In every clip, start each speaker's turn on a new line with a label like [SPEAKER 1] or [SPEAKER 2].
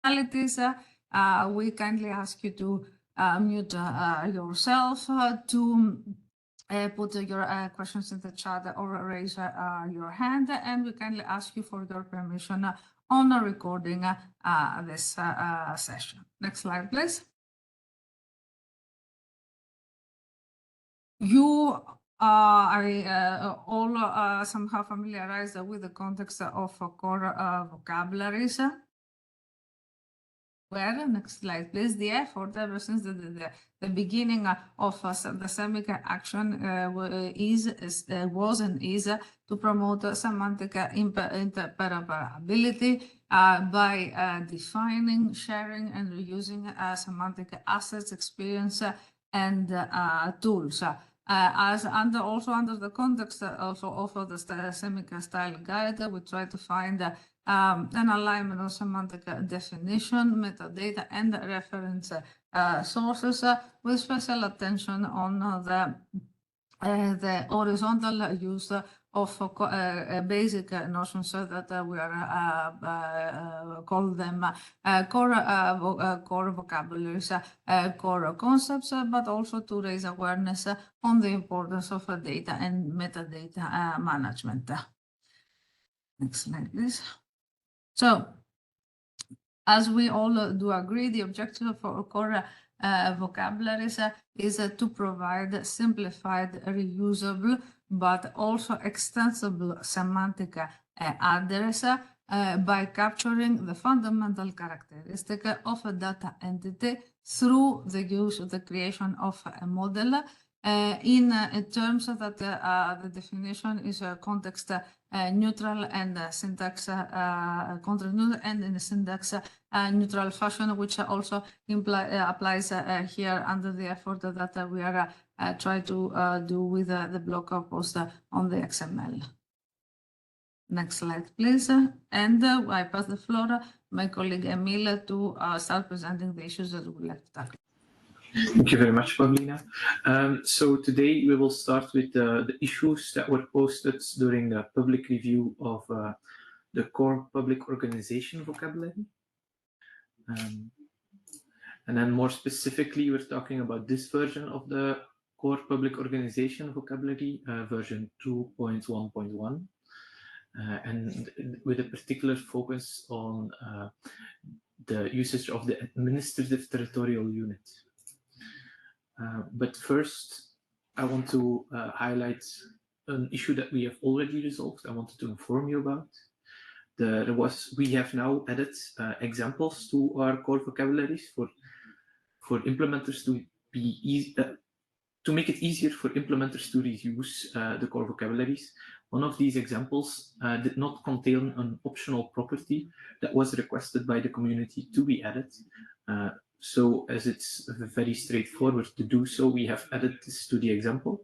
[SPEAKER 1] we kindly ask you to mute yourself, to put your questions in the chat or raise your hand, and we kindly ask you for your permission on recording this session. Next slide, please. You are all somehow familiarized with the context of core vocabularies. Where, next slide, please. The effort ever since the beginning of the SEMIC action was and is to promote semantic interoperability by defining, sharing, and reusing semantic assets, experience, and tools. Also under the context of the SEMIC style guide, we try to find an alignment of semantic definition, metadata, and reference sources with special attention on the horizontal use of basic notions that we are call them core vocabularies, core concepts, but also to raise awareness on the importance of data and metadata management. Next slide, please. So, as we all do agree, the objective for core vocabularies is to provide simplified, reusable, but also extensible semantic address by capturing the fundamental characteristic of a data entity through the use of the creation of a model in terms that the definition is context neutral and syntax context neutral and in a syntax neutral fashion, which also applies here under the effort that we are trying to do with the blog post on the XML. Next slide, please. And I pass the floor to my colleague Emil to start presenting the issues that we would like to tackle.
[SPEAKER 2] Thank you very much, Paulina. So today we will start with the issues that were posted during the public review of the Core Public Organization vocabulary. And then more specifically, we're talking about this version of the Core Public Organization vocabulary, version 2.1.1, and with a particular focus on the usage of the administrative territorial unit. But first, I want to highlight an issue that we have already resolved. I wanted to inform you about. We have now added examples to our core vocabularies for implementers to be easy, to make it easier for implementers to reuse the core vocabularies. One of these examples did not contain an optional property that was requested by the community to be added. So as it's very straightforward to do so, we have added this to the example.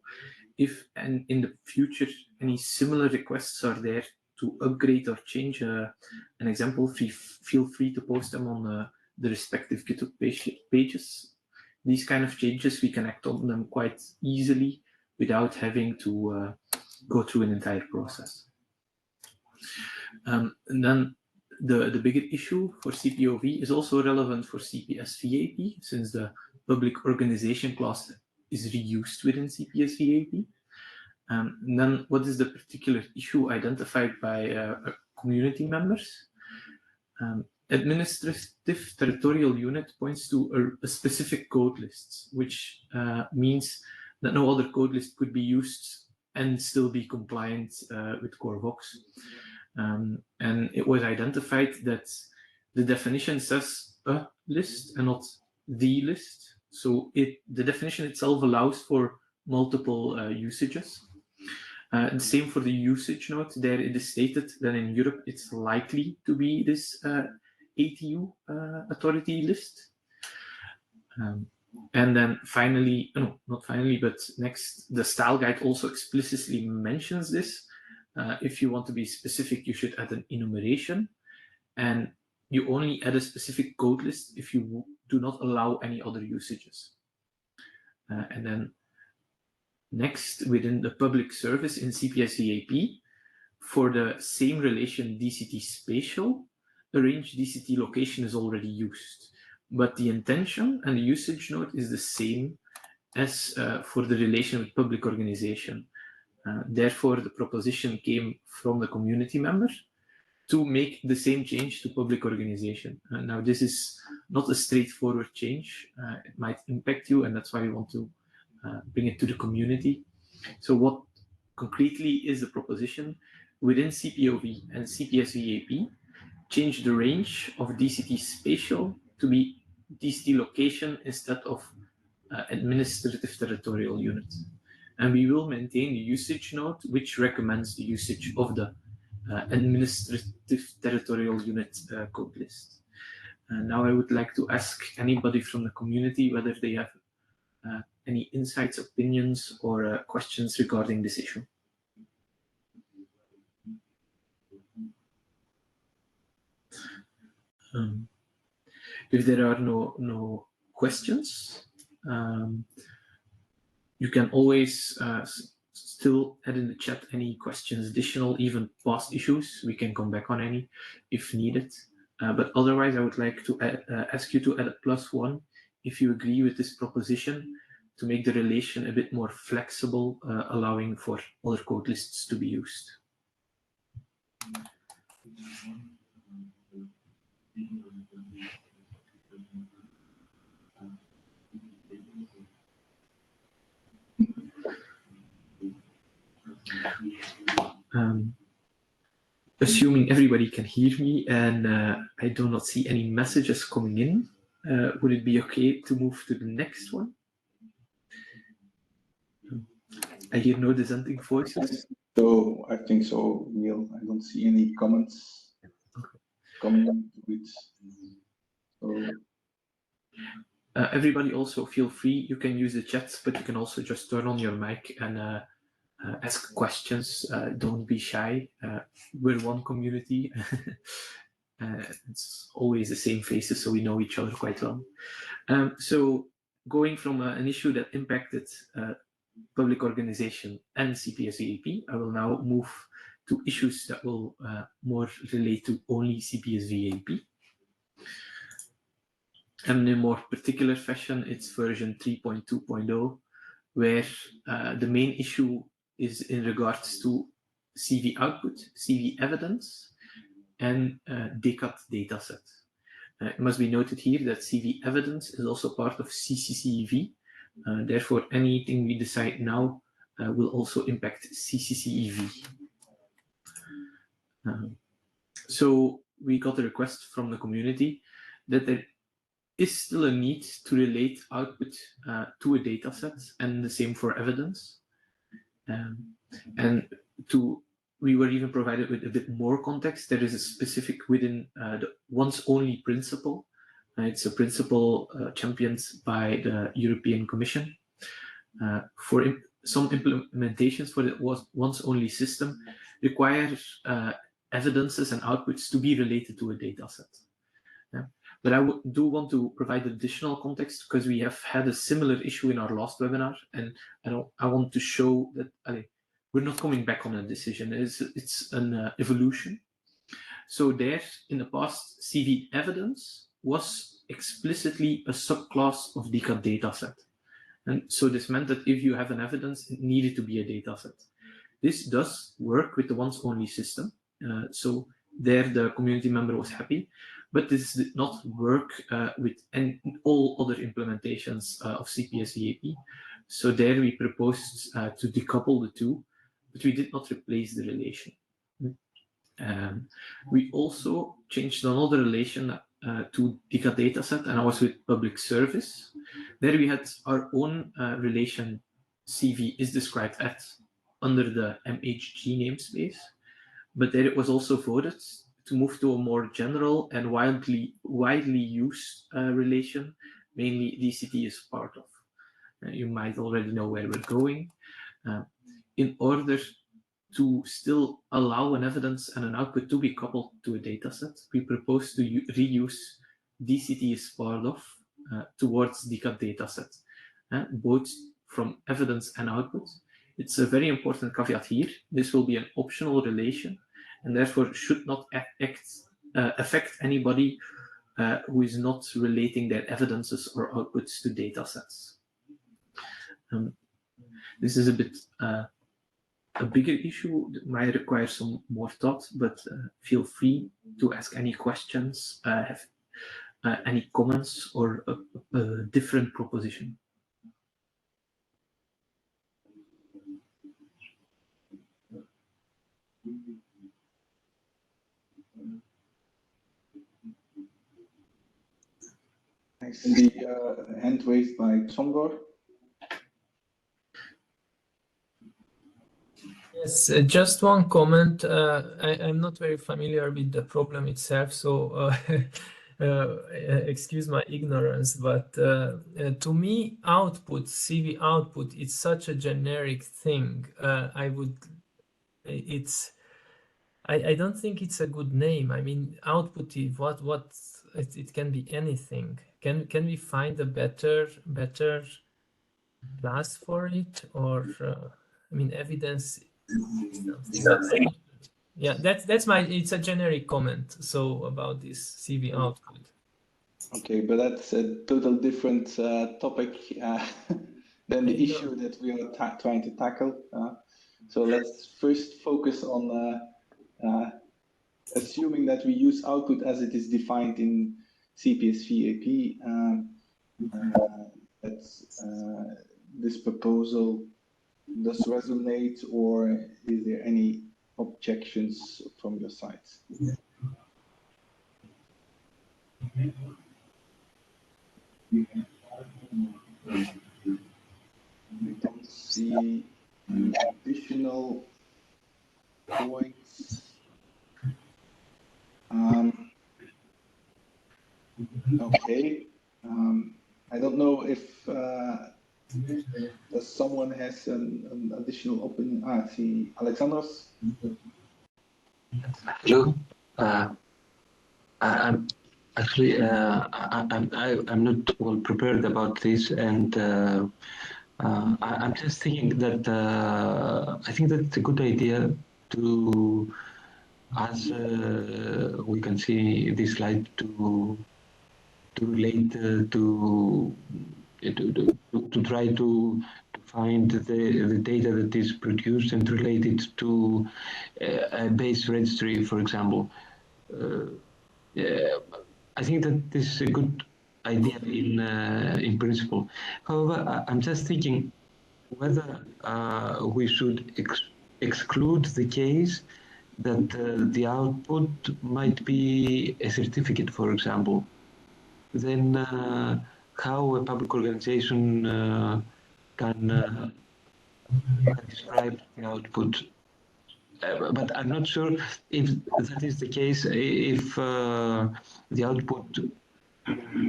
[SPEAKER 2] If and in the future any similar requests are there to upgrade or change an example, feel free to post them on the respective GitHub pages. These kind of changes, we can act on them quite easily without having to go through an entire process. And then the bigger issue for CPOV is also relevant for CPS VAP, since the public organization class is reused within CPS VAP. And then what is the particular issue identified by community members? Administrative territorial unit points to a specific code list, which means that no other code list could be used and still be compliant with Core Vox. And it was identified that the definition says a list and not the list. So the definition itself allows for multiple usages. The same for the usage note. There it is stated that in Europe it's likely to be this ATU authority list. And then finally, no, not finally, but next, the style guide also explicitly mentions this. If you want to be specific, you should add an enumeration, and you only add a specific code list if you do not allow any other usages. And then next, within the public service in CPS VAP, for the same relation DCT spatial, a range DCT location is already used, but the intention and the usage node is the same as for the relation with public organization. Therefore, the proposition came from the community member to make the same change to public organization. Now, this is not a straightforward change. It might impact you, and that's why we want to bring it to the community. So what concretely is the proposition? Within CPOV and CPS-VAP, change the range of DCT spatial to be DCT location instead of administrative territorial unit. And we will maintain the usage node, which recommends the usage of the administrative territorial unit code list. Now I would like to ask anybody from the community whether they have any insights, opinions, or questions regarding this issue. If there are no questions, you can always still add in the chat any questions additional, even past issues. We can come back on any if needed. But otherwise, I would like to ask you to add a +1 if you agree with this proposition to make the relation a bit more flexible, allowing for other code lists to be used. Assuming everybody can hear me and I do not see any messages coming in, would it be okay to move to the next one? I hear no dissenting voices.
[SPEAKER 3] So I think so, Neil. I don't see any comments coming into it. So
[SPEAKER 2] everybody also feel free. You can use the chat, but you can also just turn on your mic and ask questions. Don't be shy. We're one community. It's always the same faces, so we know each other quite well. So going from an issue that impacted public organization and CPS-VAP, I will now move to issues that will more relate to only CPS-VAP. And in a more particular fashion, it's version 3.2.0, where the main issue is in regards to CV output, CV evidence, and DCAT dataset. It must be noted here that CV evidence is also part of CCCEV. Therefore, anything we decide now will also impact CCCEV. So we got a request from the community that there is still a need to relate output to a dataset, and the same for evidence. And we were even provided with a bit more context. There is a specific within the once-only principle. It's a principle championed by the European Commission. For some implementations for the once-only system require evidences and outputs to be related to a dataset. But I do want to provide additional context because we have had a similar issue in our last webinar, and I want to show that we're not coming back on a decision. It's an evolution. So there, in the past, CV evidence was explicitly a subclass of DCAT dataset. And so this meant that if you have an evidence, it needed to be a dataset. This does work with the once-only system. So there, the community member was happy, but this did not work with all other implementations of CPS-VAP. So there we proposed to decouple the two, but we did not replace the relation. We also changed another relation to DCAT dataset, and I was with public service. There we had our own relation. CV is described under the MHG namespace, but there it was also voted to move to a more general and widely used relation, mainly DCT is part of. You might already know where we're going. In order to still allow an evidence and an output to be coupled to a dataset, we propose to reuse DCT is part of towards DCAT dataset, both from evidence and output. It's a very important caveat here. This will be an optional relation and therefore should not act affect anybody who is not relating their evidences or outputs to data sets. This is a bit a bigger issue that might require some more thought, but feel free to ask any questions, have any comments, or a different proposition.
[SPEAKER 3] I see the hand raised by Tsongor.
[SPEAKER 4] Yes, just one comment. I'm not very familiar with the problem itself, so excuse my ignorance, but to me, output, CV output, it's such a generic thing. I don't think it's a good name. I mean, output, it can be anything. Can we find a better class for it, or I mean, evidence? Yeah, that's my. It's a generic comment. So about this CV output.
[SPEAKER 3] Okay, but that's a total different topic than the issue that we are trying to tackle. So let's first focus on assuming that we use output as it is defined in CPSV AP. This proposal does resonate, or is there any objections from your side? We don't see additional points. Okay. I don't know if does someone has an additional opinion. I see Alexandros.
[SPEAKER 5] Hello. I'm actually I'm not well prepared about this, and I'm just thinking that I think that it's a good idea to, as we can see in this slide, to relate to try to find the data that is produced and relate it to a base registry, for example. I think that this is a good idea in principle. However, I'm just thinking whether we should exclude the case that the output might be a certificate, for example. Then how a public organization can describe the output. But I'm not sure if that is the case, if the output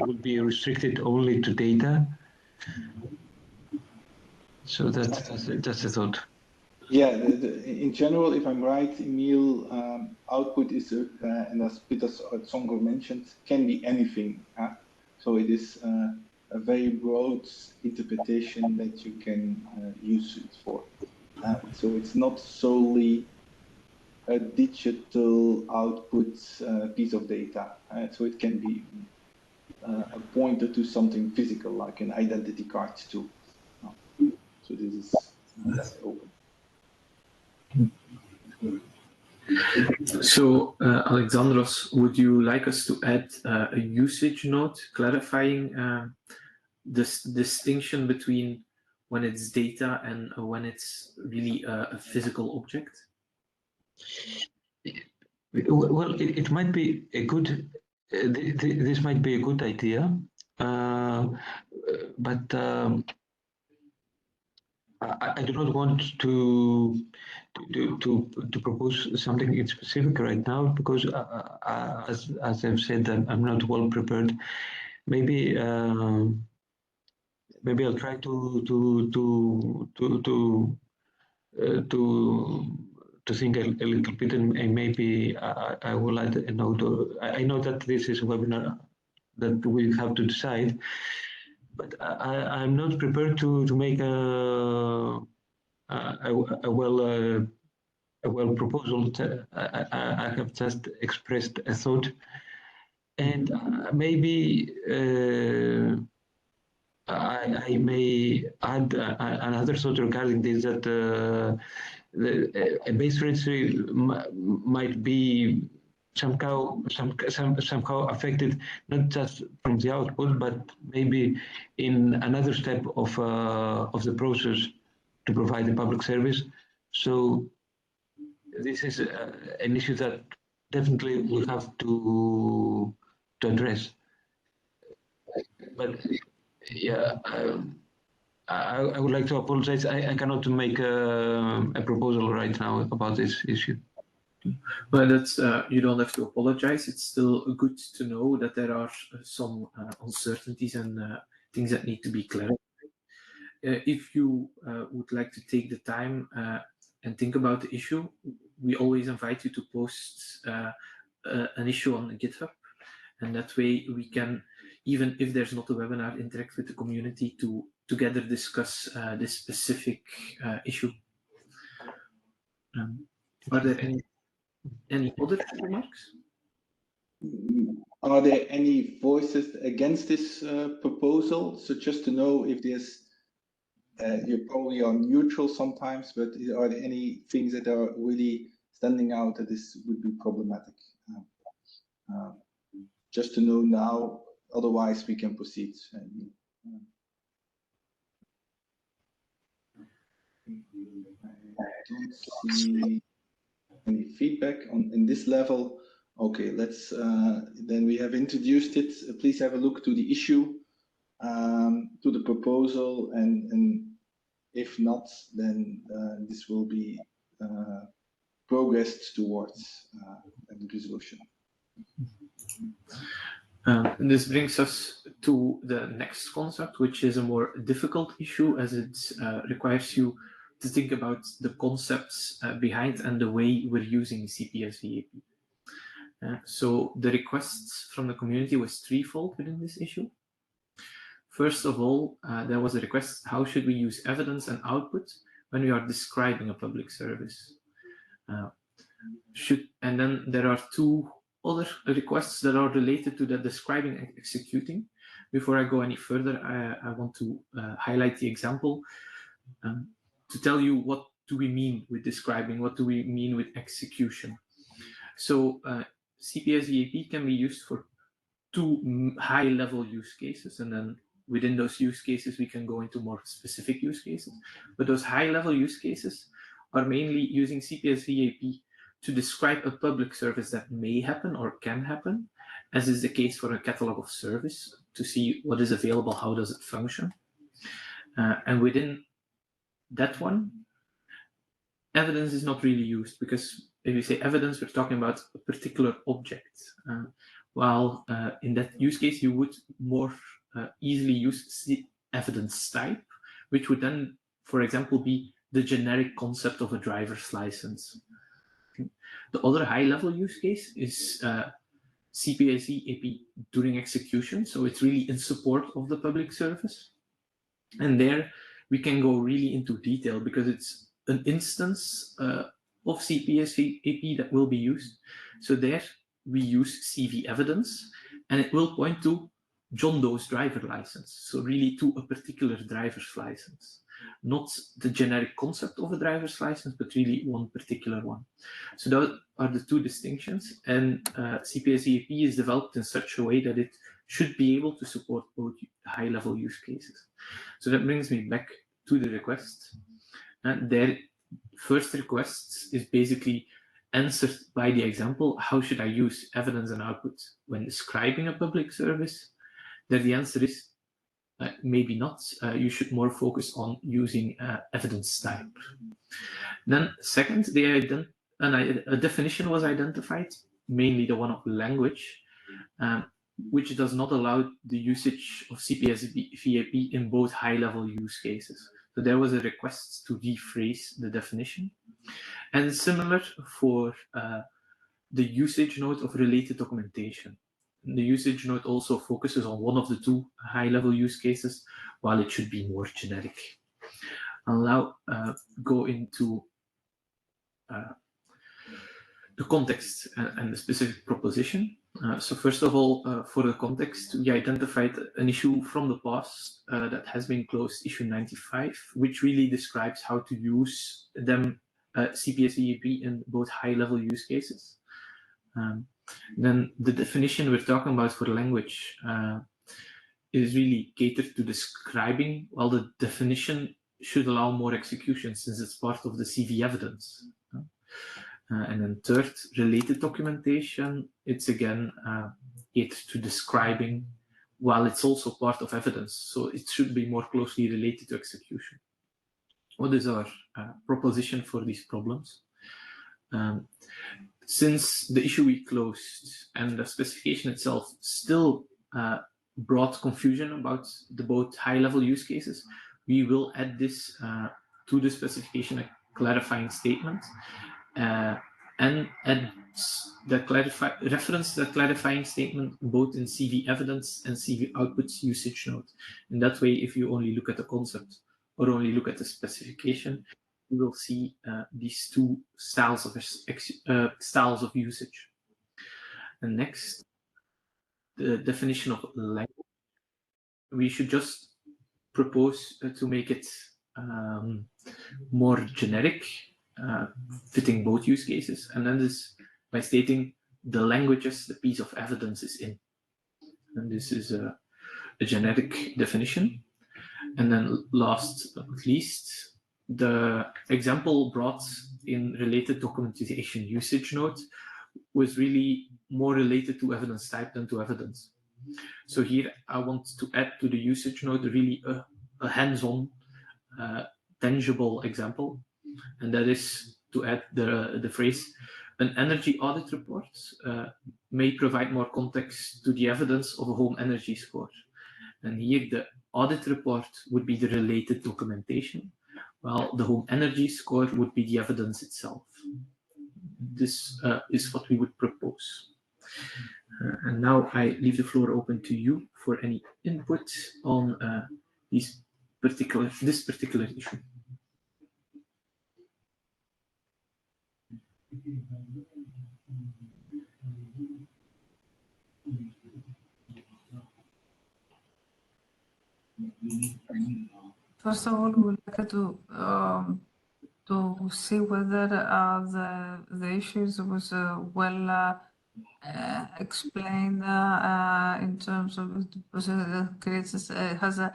[SPEAKER 5] would be restricted only to data. So that's a thought.
[SPEAKER 3] Yeah, in general, if I'm right, Emil, output is, and as Peter Tsongor mentioned, can be anything. So it is a very broad interpretation that you can use it for. So it's not solely a digital output piece of data. So it can be a pointer to something physical, like an identity card too. So this is open.
[SPEAKER 2] So, Alexandros, would you like us to add a usage note clarifying this distinction between when it's data and when it's really a physical object?
[SPEAKER 5] Well, it might be a good. This might be a good idea, but I do not want to propose something in specific right now, because as I've said, I'm not well prepared. Maybe I'll try to think a little bit, and maybe I will add a note. I know that this is a webinar that we have to decide, but I'm not prepared to make a well well, proposal. I have just expressed a thought, and maybe I may add another thought regarding this, that a base registry might be somehow affected, not just from the output, but maybe in another step of the process to provide the public service. So this is an issue that definitely we have to address. But yeah, I would like to apologize. I cannot make a proposal right now about this issue.
[SPEAKER 2] Well, that's you don't have to apologize. It's still good to know that there are some uncertainties and things that need to be clarified. If you would like to take the time and think about the issue, we always invite you to post an issue on GitHub, and that way we can, even if there's not a webinar, interact with the community to together discuss this specific issue. Are there any other remarks?
[SPEAKER 3] Are there any voices against this proposal? So just to know if there's, you probably are neutral sometimes, but are there any things that are really standing out that this would be problematic? Just to know now, otherwise we can proceed. I don't see any feedback in this level. Okay, let's then we have introduced it. Please have a look to the issue, to the proposal, and if not, then this will be progressed towards the resolution.
[SPEAKER 2] This brings us to the next concept, which is a more difficult issue, as it requires you to think about the concepts behind and the way we're using CPS-VAP. So the requests from the community was threefold within this issue. First of all, there was a request, how should we use evidence and output when we are describing a public service? And then there are two other requests that are related to the describing and executing. Before I go any further, I want to highlight the example to tell you what do we mean with describing, what do we mean with execution. So CPS-VAP can be used for two high-level use cases, and then within those use cases we can go into more specific use cases. But those high-level use cases are mainly using CPS-VAP to describe a public service that may happen or can happen, as is the case for a catalog of service, to see what is available, how does it function. And within that one, evidence is not really used, because if you say evidence, we're talking about a particular object. While in that use case, you would more easily use the evidence type, which would then, for example, be the generic concept of a driver's license. The other high-level use case is CPS-VAP during execution. So it's really in support of the public service. And there we can go really into detail, because it's an instance of CPS-VAP that will be used. So there we use CV evidence, and it will point to John Doe's driver license. So really to a particular driver's license. Not the generic concept of a driver's license, but really one particular one. So those are the two distinctions. And CPS-VAP is developed in such a way that it should be able to support both high-level use cases. So that brings me back to the request. And their first request is basically answered by the example, how should I use evidence and output when describing a public service? There the answer is, maybe not. You should more focus on using evidence type. Then second, a definition was identified, mainly the one of language, which does not allow the usage of CPS-VAP in both high-level use cases. So there was a request to rephrase the definition. And similar for the usage note of related documentation. The usage note also focuses on one of the two high-level use cases, while it should be more generic. I'll now go into the context and the specific proposition. So first of all, for the context, we identified an issue from the past that has been closed, issue 95, which really describes how to use them, CPS-VAP, in both high-level use cases. Then the definition we're talking about for language is really catered to describing, while the definition should allow more execution since it's part of the CV evidence. And then third, related documentation, it's again catered to describing, while it's also part of evidence. So it should be more closely related to execution. What is our proposition for these problems? Since the issue we closed and the specification itself still brought confusion about the both high-level use cases, we will add this to the specification, a clarifying statement, and add the reference the clarifying statement both in CV evidence and CV outputs usage note. In that way, if you only look at the concept or only look at the specification, you will see these two styles of usage. And next, the definition of language. We should just propose to make it more generic, fitting both use cases, and then this by stating the languages the piece of evidence is in. And this is a generic definition. And then last but not least, the example brought in related documentation usage note was really more related to evidence type than to evidence. So here I want to add to the usage note really a hands-on, tangible example, and that is to add the phrase, an energy audit report may provide more context to the evidence of a home energy score. And here the audit report would be the related documentation, while the home energy score would be the evidence itself. This is what we would propose. And now I leave the floor open to you for any input on this particular issue.
[SPEAKER 1] First of all, we would like to see whether the issues was well explained in terms of it creates has a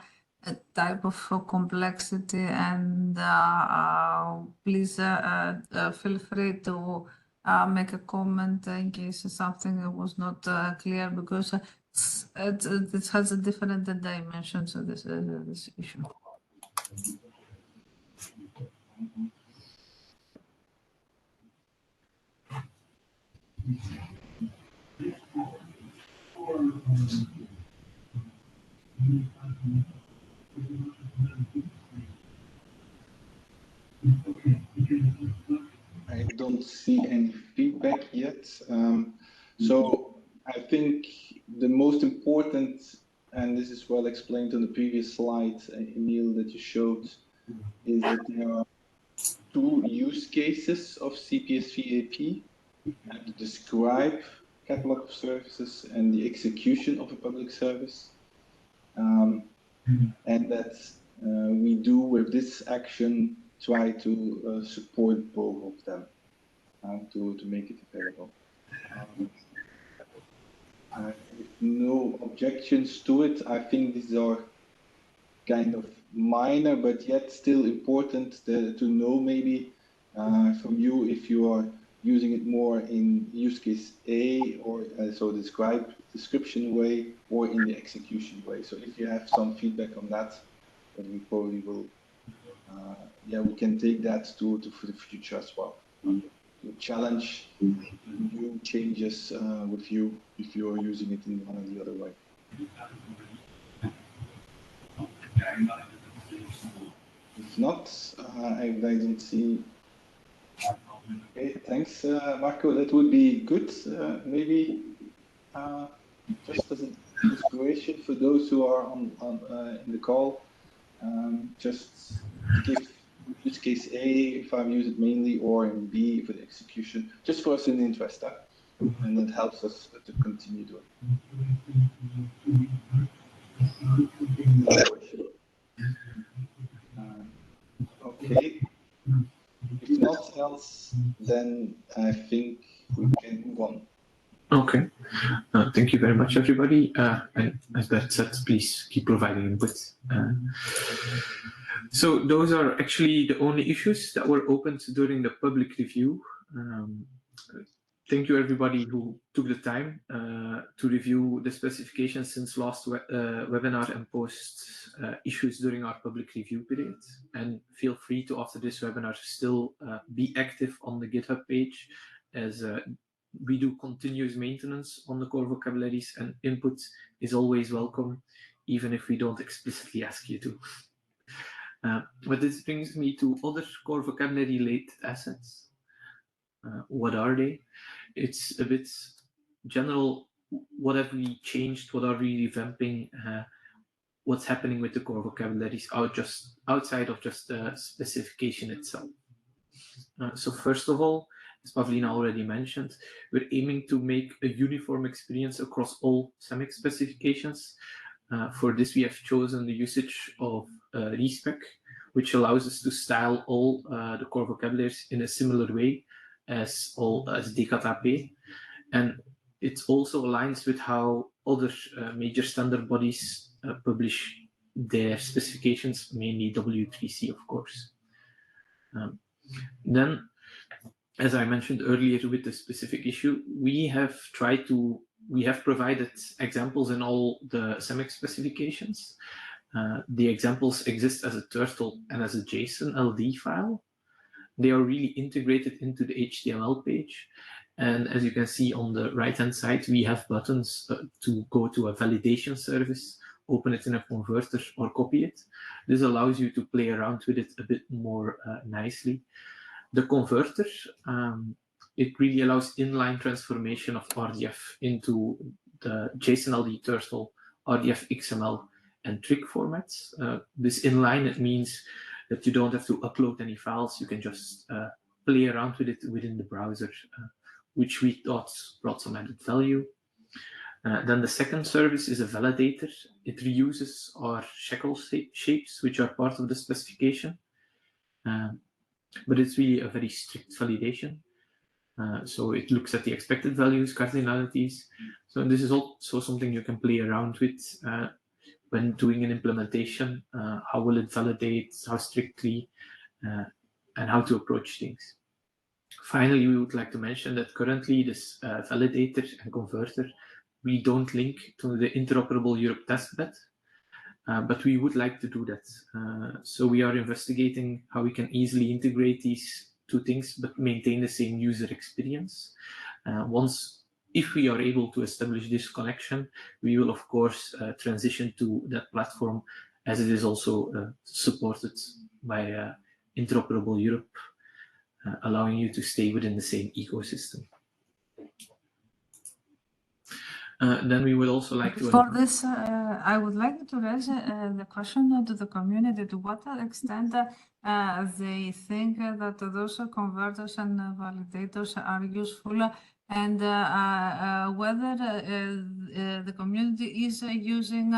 [SPEAKER 1] type of complexity, and please feel free to make a comment in case something was not clear, because it has a different dimension to this issue.
[SPEAKER 3] I don't see any feedback yet. So I think the most important, and this is well explained on the previous slide, Emil, that you showed, is that there are two use cases of CPS-VAP: to describe catalog of services and the execution of a public service. And that we do with this action try to support both of them to make it available. With no objections to it, I think these are kind of minor, but yet still important to know maybe from you if you are using it more in use case A, or so description way, or in the execution way. So if you have some feedback on that, then we probably will, we can take that for the future as well. To challenge new changes with you if you are using it in one or the other way. If not, I don't see. Okay, thanks, Marco. That would be good. Maybe just as an inspiration for those who are in the call, just give use case A if I use it mainly, or in B for the execution, just for us in interest. And that helps us to continue doing. Okay. If not else, then I think we can move on.
[SPEAKER 2] Okay. Thank you very much, everybody. And as Bert said, please keep providing input. So those are actually the only issues that were opened during the public review. Thank you, everybody who took the time to review the specifications since last webinar and post issues during our public review period. And feel free to, after this webinar, still be active on the GitHub page, as we do continuous maintenance on the core vocabularies, and input is always welcome, even if we don't explicitly ask you to. But this brings me to other core vocabulary related assets. What are they? It's a bit general. What have we changed? What are we revamping? What's happening with the core vocabularies outside of just the specification itself? So first of all, as Pavlina already mentioned, we're aiming to make a uniform experience across all SEMIC specifications. For this, we have chosen the usage of respec, which allows us to style all the core vocabularies in a similar way as DKTP, and it also aligns with how other major standard bodies publish their specifications, mainly W3C, of course. Then, as I mentioned earlier with the specific issue, we have provided examples in all the SEMIC specifications. The examples exist as a turtle and as a JSON LD file. They are really integrated into the HTML page. And as you can see on the right-hand side, we have buttons to go to a validation service, open it in a converter, or copy it. This allows you to play around with it a bit more nicely. The converter, it really allows inline transformation of RDF into the JSON LD turtle, RDF XML, and trick formats. This inline, it means that you don't have to upload any files. You can just play around with it within the browser, which we thought brought some added value. Then the second service is a validator. It reuses our shackle shapes, which are part of the specification. But it's really a very strict validation. So it looks at the expected values, cardinalities. So this is also something you can play around with when doing an implementation. How will it validate, how strictly, and how to approach things. Finally, we would like to mention that currently this validator and converter, we don't link to the Interoperable Europe testbed, but we would like to do that. So we are investigating how we can easily integrate these two things, but maintain the same user experience. If we are able to establish this connection, we will, of course, transition to that platform, as it is also supported by Interoperable Europe, allowing you to stay within the same ecosystem. Then we would also like to...
[SPEAKER 1] For this, I would like to raise the question to the community, to what extent they think that those converters and validators are useful, and whether the community is using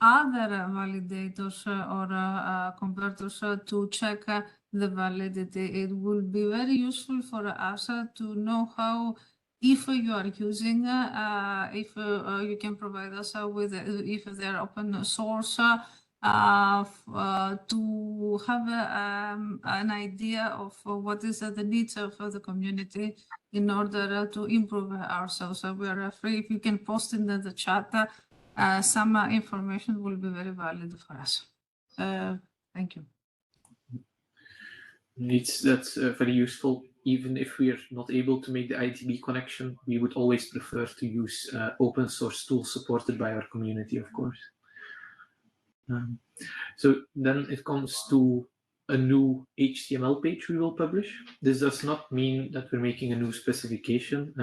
[SPEAKER 1] other validators or converters to check the validity. It will be very useful for us to know how, if you are using, if you can provide us with, if they're open source, to have an idea of what is the needs of the community in order to improve ourselves. So we are free. If you can post in the chat, some information will be very valid for us. Thank you.
[SPEAKER 2] That's very useful. Even if we are not able to make the ITB connection, we would always prefer to use open source tools supported by our community, of course. So then it comes to a new HTML page we will publish. This does not mean that we're making a new specification.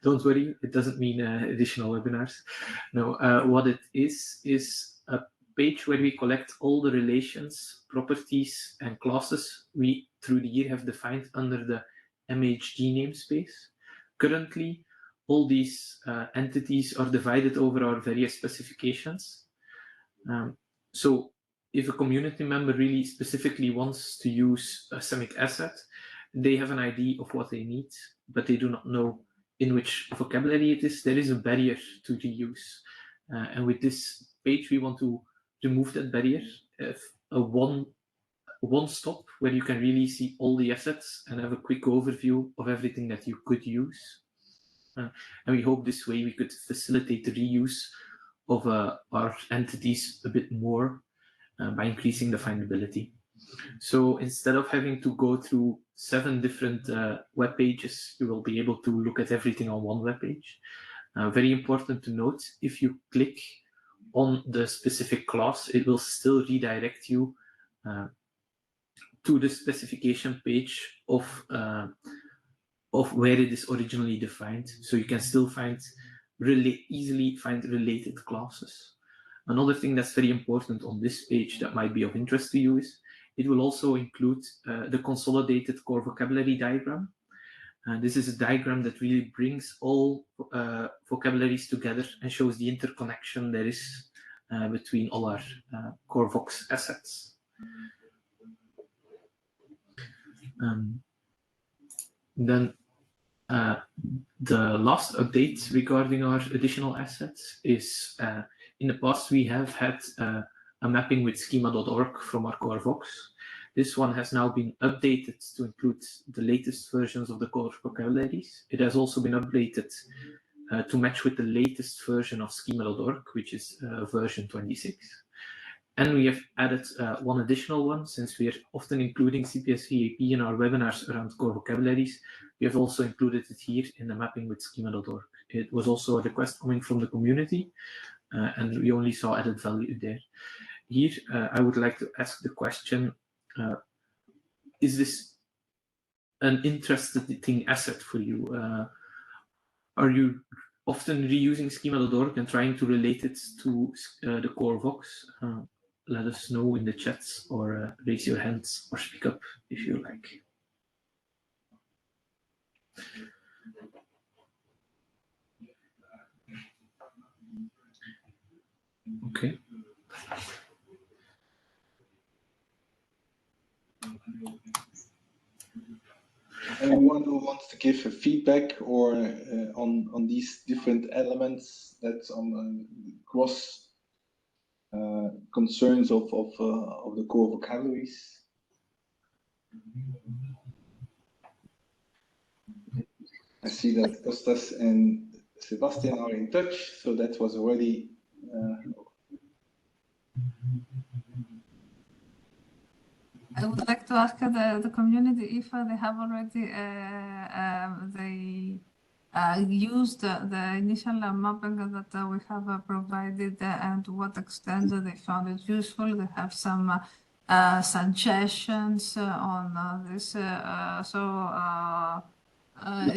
[SPEAKER 2] Don't worry, it doesn't mean additional webinars. No, what it is a page where we collect all the relations, properties, and classes we through the year have defined under the MHG namespace. Currently, all these entities are divided over our various specifications. So if a community member really specifically wants to use a SEMIC asset, they have an idea of what they need, but they do not know in which vocabulary it is. There is a barrier to reuse. And with this page, we want to remove that barrier, a one stop where you can really see all the assets and have a quick overview of everything that you could use. And we hope this way we could facilitate the reuse of our entities a bit more by increasing the findability. So instead of having to go through 7 different web pages, you will be able to look at everything on one web page. Very important to note, if you click on the specific class, it will still redirect you to the specification page of where it is originally defined. So you can still easily find related classes. Another thing that's very important on this page that might be of interest to you is it will also include the consolidated core vocabulary diagram. This is a diagram that really brings all vocabularies together and shows the interconnection there is between all our core vox assets. Then the last update regarding our additional assets is in the past we have had a mapping with schema.org from our core vox. This one has now been updated to include the latest versions of the core vocabularies. It has also been updated to match with the latest version of schema.org, which is version 26. And we have added one additional one, since we are often including CPS-VAP in our webinars around core vocabularies. We have also included it here in the mapping with schema.org. It was also a request coming from the community, and we only saw added value there. Here, I would like to ask the question, is this an interesting asset for you? Are you often reusing schema.org and trying to relate it to the core vox? Let us know in the chats, or raise your hands or speak up if you like. Okay.
[SPEAKER 3] Anyone who wants to give a feedback or on these different elements that's on cross concerns of the core vocabularies? I see that Kostas and Sebastian are in touch, so that was already
[SPEAKER 1] I would like to ask the community if they have already used the initial mapping that we have provided and to what extent they found it useful. They have some suggestions on this.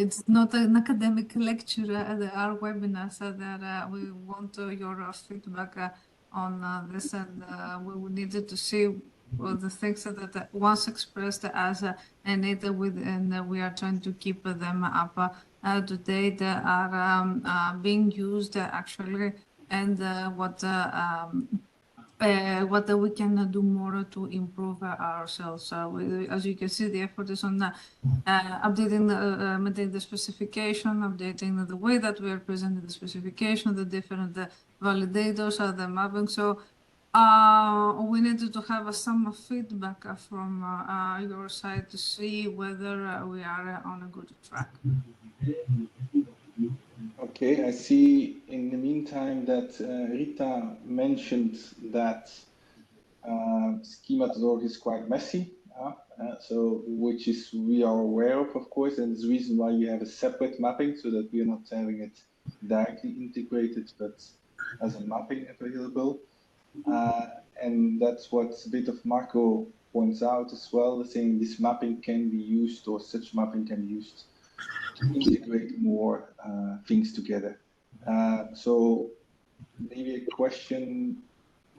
[SPEAKER 1] It's not an academic lecture. There are webinars that we want your feedback on this, and we needed to see the things that once expressed as a need and we are trying to keep them up to date are being used actually, and what we can do more to improve ourselves. As you can see, the effort is on updating the specification, updating the way that we are presenting the specification, the different validators, the mapping. So we needed to have some feedback from your side to see whether we are on a good track.
[SPEAKER 3] Okay, I see in the meantime that Rita mentioned that schema.org is quite messy, so which is we are aware of course, and it's the reason why you have a separate mapping so that we are not having it directly integrated, but as a mapping available. And that's what a bit of Marco points out as well, saying this mapping can be used, or such mapping can be used to integrate more things together. So maybe a question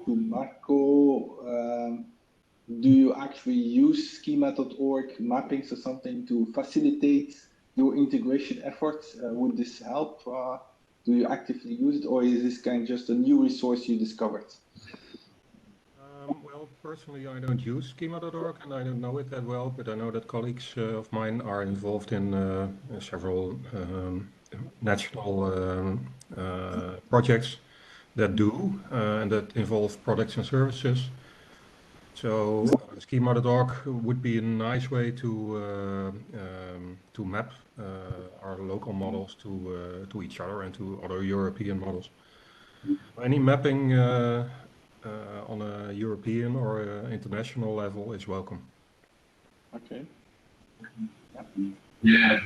[SPEAKER 3] to Marco. Do you actually use schema.org mappings or something to facilitate your integration efforts? Would this help? Do you actively use it, or is this kind of just a new resource you discovered?
[SPEAKER 6] Well, personally, I don't use schema.org and I don't know it that well, but I know that colleagues of mine are involved in several national projects that do and that involve products and services. So schema.org would be a nice way to map our local models to each other and to other European models. Any mapping on a European or international level is welcome.
[SPEAKER 3] Okay.
[SPEAKER 7] Yeah.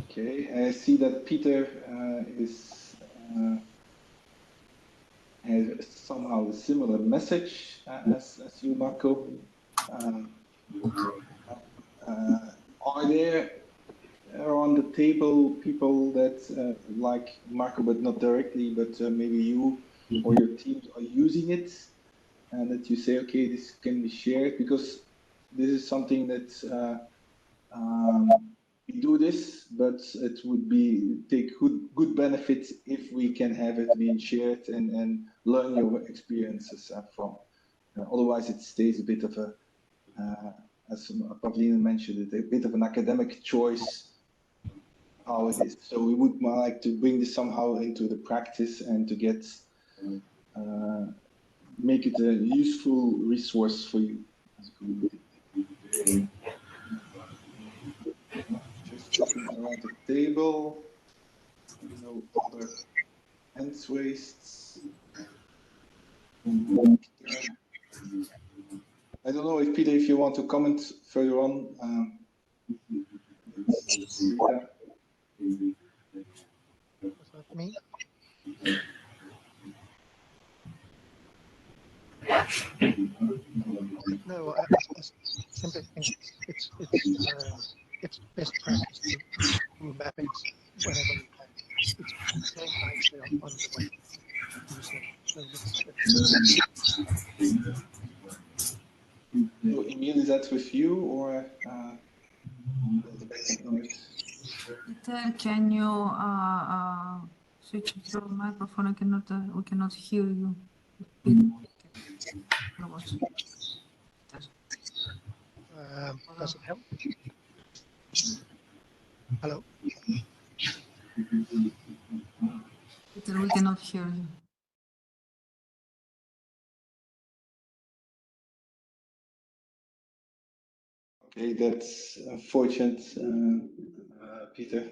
[SPEAKER 3] Okay, I see that Peter has somehow a similar message as you, Marco. Are there on the table people that like Marco, but not directly, but maybe you or your teams are using it, and that you say, okay, this can be shared, because this is something that we do this, but it would be take good benefits if we can have it being shared and learn your experiences from. Otherwise, it stays a bit of a, as Pavlina mentioned, a bit of an academic choice how it is. So we would like to bring this somehow into the practice and to get make it a useful resource for you as a community. Just looking around the table, no other hands raised. I don't know if Peter, if you want to comment further on.
[SPEAKER 8] Was that me? No, I simply think it's best practice to do mappings whenever you can. It's very nicely on the way.
[SPEAKER 3] So Emil, is that with you or the background noise?
[SPEAKER 1] Peter, can you switch your microphone? We cannot hear you.
[SPEAKER 8] Does it help? Hello?
[SPEAKER 1] Peter, we cannot hear you.
[SPEAKER 3] Okay, that's unfortunate, Peter.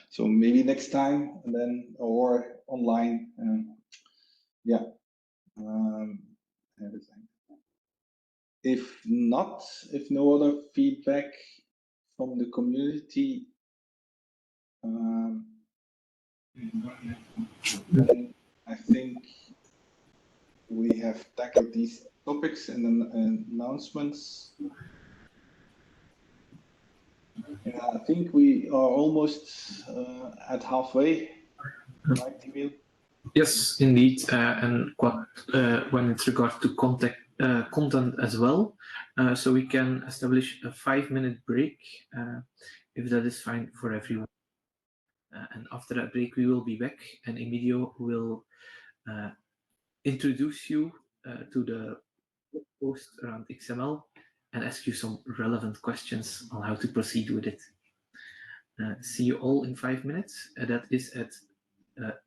[SPEAKER 3] So maybe next time, and then or online. Yeah, everything. If not, if no other feedback from the community, then I think we have tackled these topics and announcements. Yeah, I think we are almost at halfway, right, Emil?
[SPEAKER 2] Yes, indeed, and when it's regard to content as well, so we can establish a 5-minute break if that is fine for everyone. And after that break, we will be back, and Emilio will introduce you to the post around XML and ask you some relevant questions on how to proceed with it. See you all in 5 minutes. That is at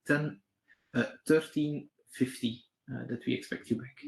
[SPEAKER 2] 13:50 that we expect you back.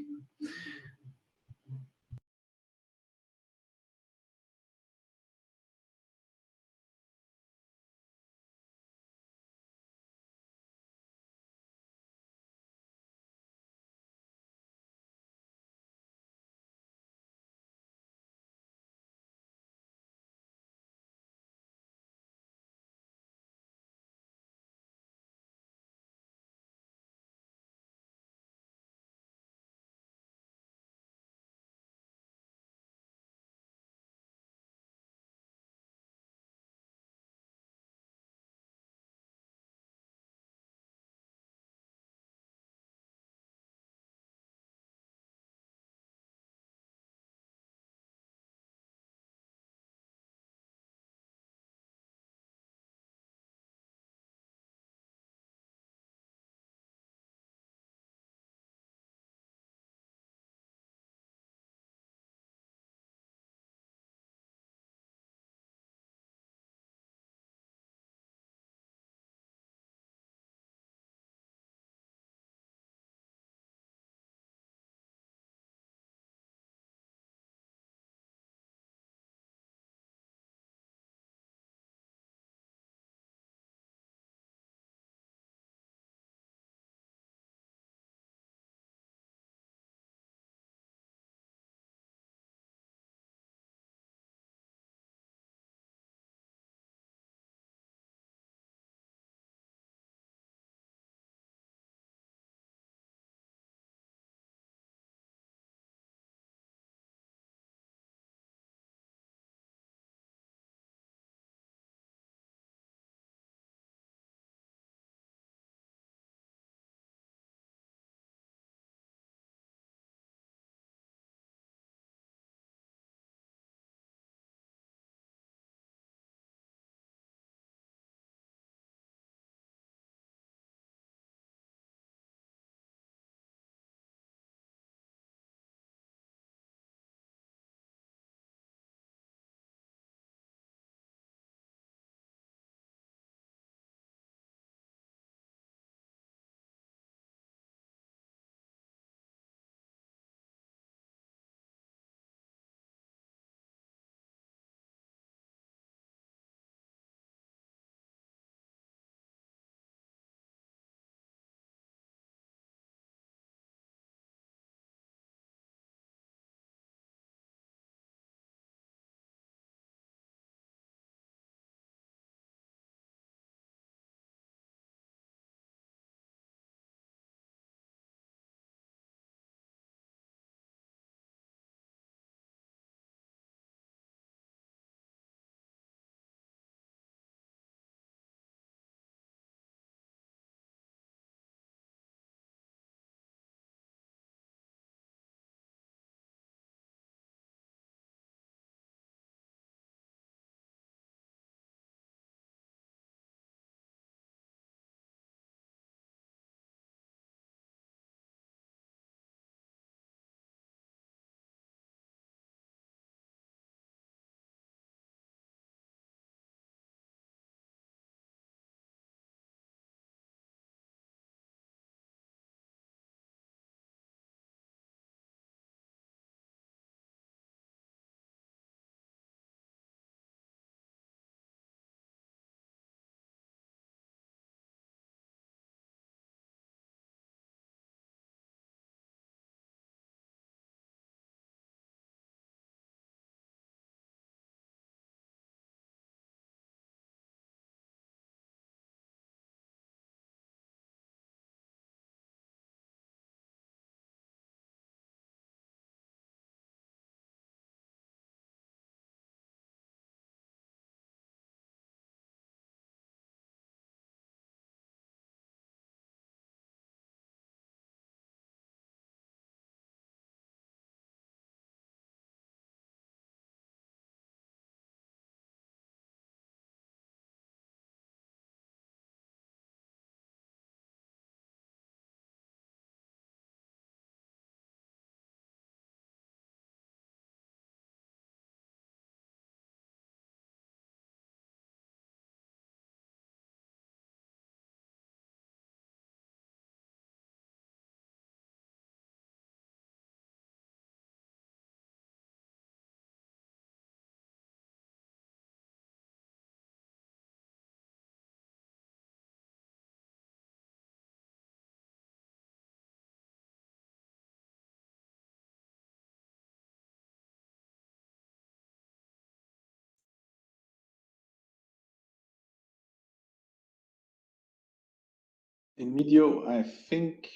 [SPEAKER 3] In Medio, I think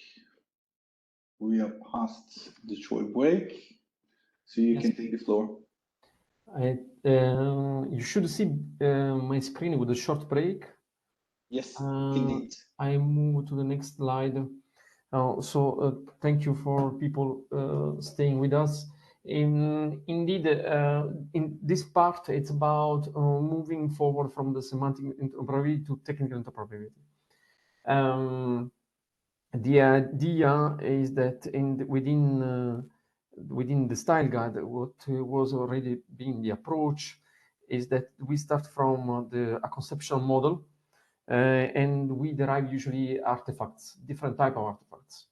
[SPEAKER 3] we are past the short break, so you
[SPEAKER 7] Yes.
[SPEAKER 3] can take the floor.
[SPEAKER 7] You should see my screen with a short break.
[SPEAKER 3] Yes, indeed.
[SPEAKER 7] I move to the next slide. Thank you for people staying with us. Indeed, in this part, it's about moving forward from the semantic interoperability to technical interoperability. The idea is that within the style guide, what was already being the approach is that we start from a conceptual model, and we derive usually artifacts, different type of artifacts.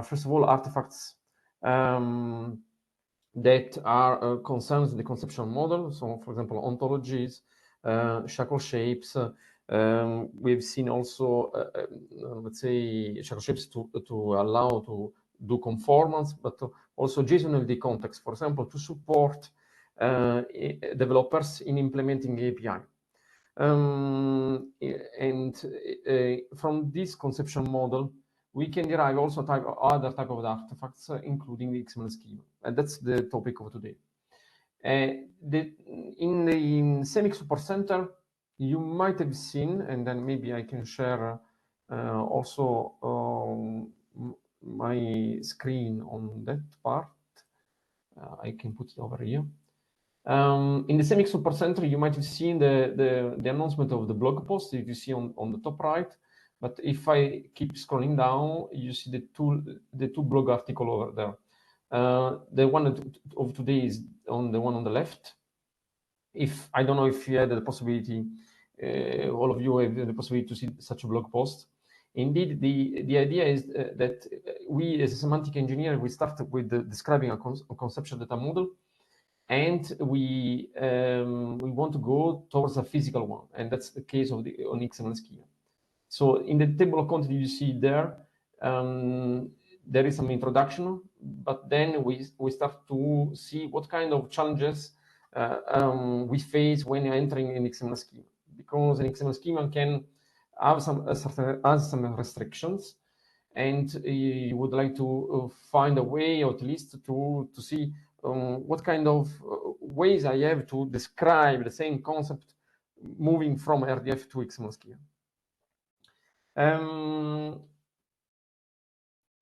[SPEAKER 7] First of all, artifacts that are concerns the conceptual model. So, for example, ontologies, shackle shapes. We've seen also, let's say, shackle shapes to allow to do conformance, but also JSON-LD context, for example, to support developers in implementing API. From this conceptual model, we can derive also other type of artifacts, including the XML schema, and that's the topic of today. In the SEMIC Support Center, you might have seen, and then maybe I can share also my screen on that part. I can put it over here. In the SEMIC Support Center, you might have seen the announcement of the blog post that you see on the top right. But if I keep scrolling down, you see the two blog articles over there. The one of today is on the one on the left. I don't know if you had the possibility, all of you have the possibility to see such a blog post. Indeed, the idea is that we, as a semantic engineer, we start with describing a conceptual data model, and we want to go towards a physical one, and that's the case of the XML schema. So in the table of contents you see there, there is some introduction, but then we start to see what kind of challenges we face when entering an XML schema, because an XML schema can have some restrictions, and you would like to find a way, or at least to see what kind of ways I have to describe the same concept moving from RDF to XML schema.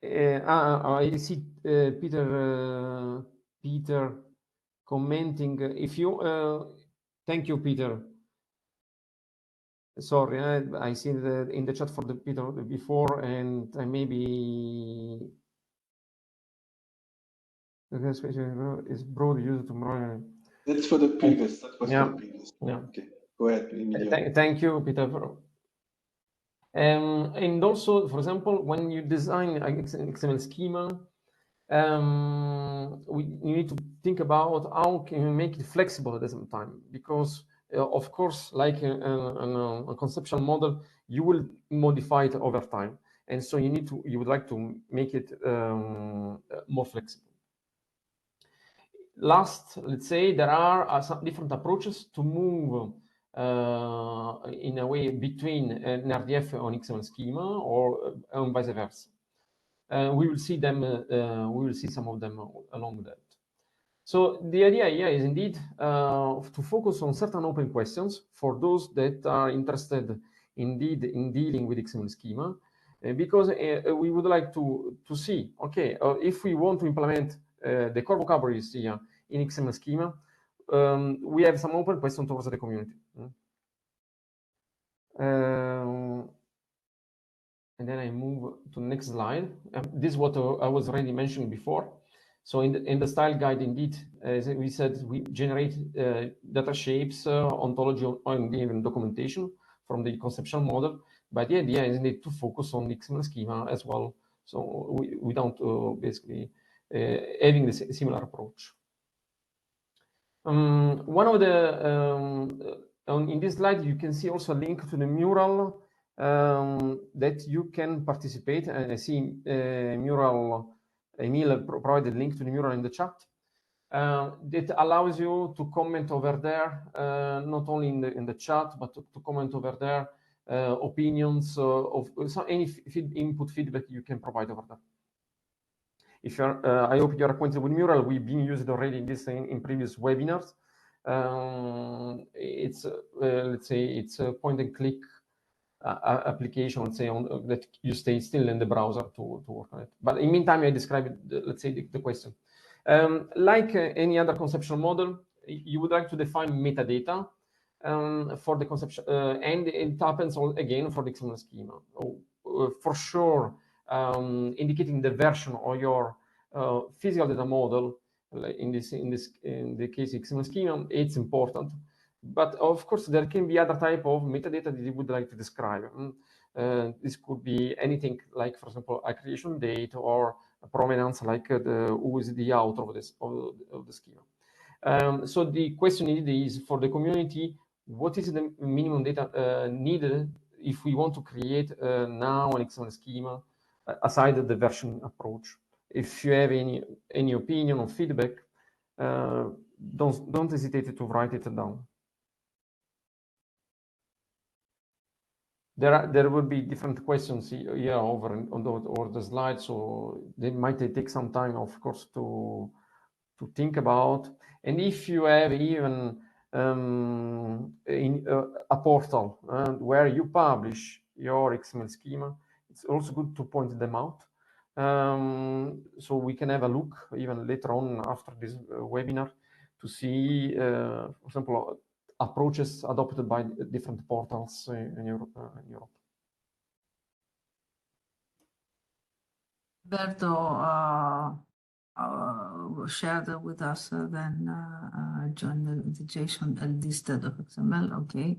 [SPEAKER 7] I see Peter commenting. If you thank you, Peter. Sorry, I see in the chat for the Peter before, and I maybe is broad used tomorrow.
[SPEAKER 3] That's for the previous. That was
[SPEAKER 7] yeah.
[SPEAKER 3] for the previous.
[SPEAKER 7] Yeah.
[SPEAKER 3] Okay, go ahead.
[SPEAKER 7] Thank you, Peter. And also, for example, when you design an XML schema, you need to think about how can you make it flexible at the same time, because of course, like a conceptual model, you will modify it over time, and so you would like to make it more flexible. Last, let's say there are some different approaches to move in a way between an RDF on XML schema or vice versa. We will see them. We will see some of them along that. So the idea here is indeed to focus on certain open questions for those that are interested indeed in dealing with XML schema, because we would like to see, okay, if we want to implement the core vocabularies here in XML schema, we have some open questions towards the community. And then I move to the next slide. This is what I was already mentioning before. So in the style guide, indeed, as we said, we generate data shapes, ontology, and even documentation from the conceptual model. But the idea is indeed to focus on the XML schema as well. So we don't basically having the similar approach. One of the in this slide, you can see also a link to the mural that you can participate. And I see mural. Emil provided a link to the mural in the chat. That allows you to comment over there, not only in the chat, but to comment over there opinions, of any input feedback you can provide over there. If you're, I hope you're acquainted with Mural. We've been used already in previous webinars. It's let's say it's a point and click application, let's say, that you stay still in the browser to work on it. But in the meantime, I described, let's say, the question. Like any other conceptual model, you would like to define metadata for the conception, and it happens again for the XML schema. For sure, indicating the version of your physical data model, in the case XML schema, it's important. But of course, there can be other type of metadata that you would like to describe. This could be anything like, for example, accreditation date or provenance, like who is the author of the schema. So the question is for the community, what is the minimum data needed if we want to create now an XML schema aside the version approach? If you have any opinion or feedback, don't hesitate to write it down. There will be different questions here over the slides, so they might take some time, of course, to think about. And if you have even in a portal where you publish your XML schema, it's also good to point them out, so we can have a look even later on after this webinar to see, for example, approaches adopted by different portals in Europe.
[SPEAKER 1] Berto shared with us then join the JSON listed of XML. Okay,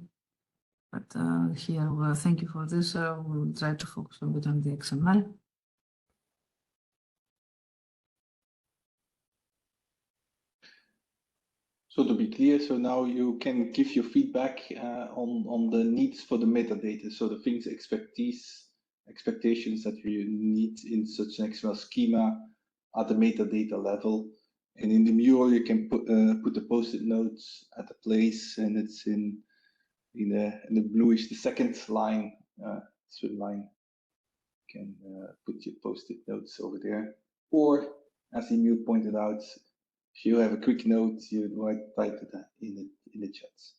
[SPEAKER 1] but here, thank you for this. We will try to focus a bit on the XML.
[SPEAKER 3] So to be clear, so now you can give your feedback on the needs for the metadata. So the things, expectations that you need in such an XML schema at the metadata level. And in the mural, you can put the post-it notes at the place, and it's in the bluish, the second line, swim line. You can put your post-it notes over there. Or, as Emil pointed out, if you have a quick note, you might type it in the chats.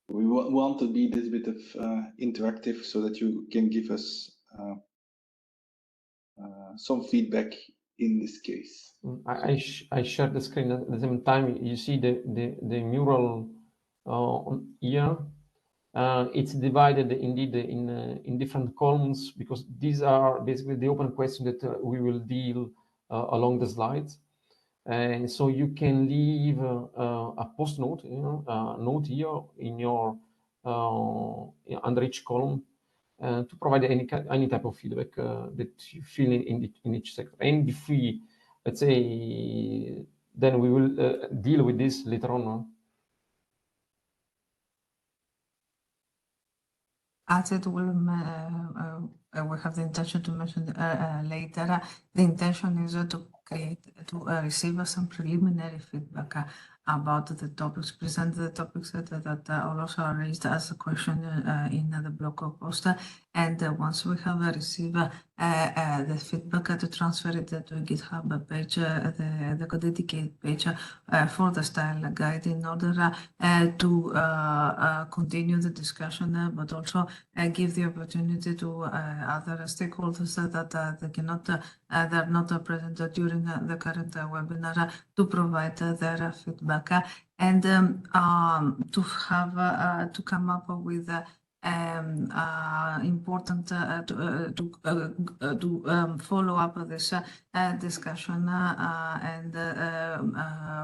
[SPEAKER 3] We want to be this bit of interactive so that you can give us some feedback in this case.
[SPEAKER 7] I shared the screen at the same time. You see the mural here. It's divided indeed in different columns, because these are basically the open questions that we will deal along the slides. And so you can leave a post note, a note here in your under each column to provide any type of feedback that you feel in each sector. And if we, let's say, then we will deal with this later on.
[SPEAKER 1] As it will, we have the intention to mention later. The intention is to receive some preliminary feedback about the topics, present the topics that are also raised as a question in the blog post. And once we have received the feedback, to transfer it to a GitHub page, the dedicated page for the style guide, in order to continue the discussion, but also give the opportunity to other stakeholders that they cannot, they're not present during the current webinar, to provide their feedback and to have to come up with important to follow up this discussion and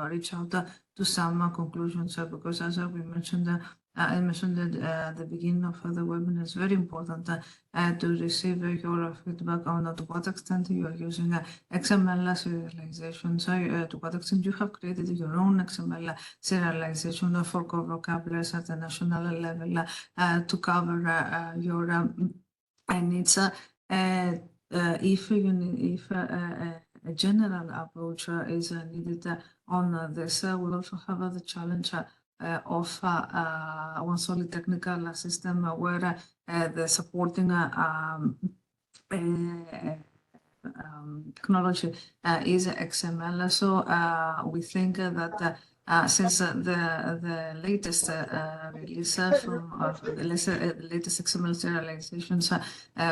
[SPEAKER 1] reach out to some conclusions, because as we mentioned, I mentioned at the beginning of the webinar, it's very important to receive your feedback on to what extent you are using XML serialization. So to what extent you have created your own XML serialization for core vocabularies at the national level to cover your needs. If a general approach is needed on this. We also have the challenge of one solid technical system where the supporting technology is XML. So we think that since the latest release from the latest XML serializations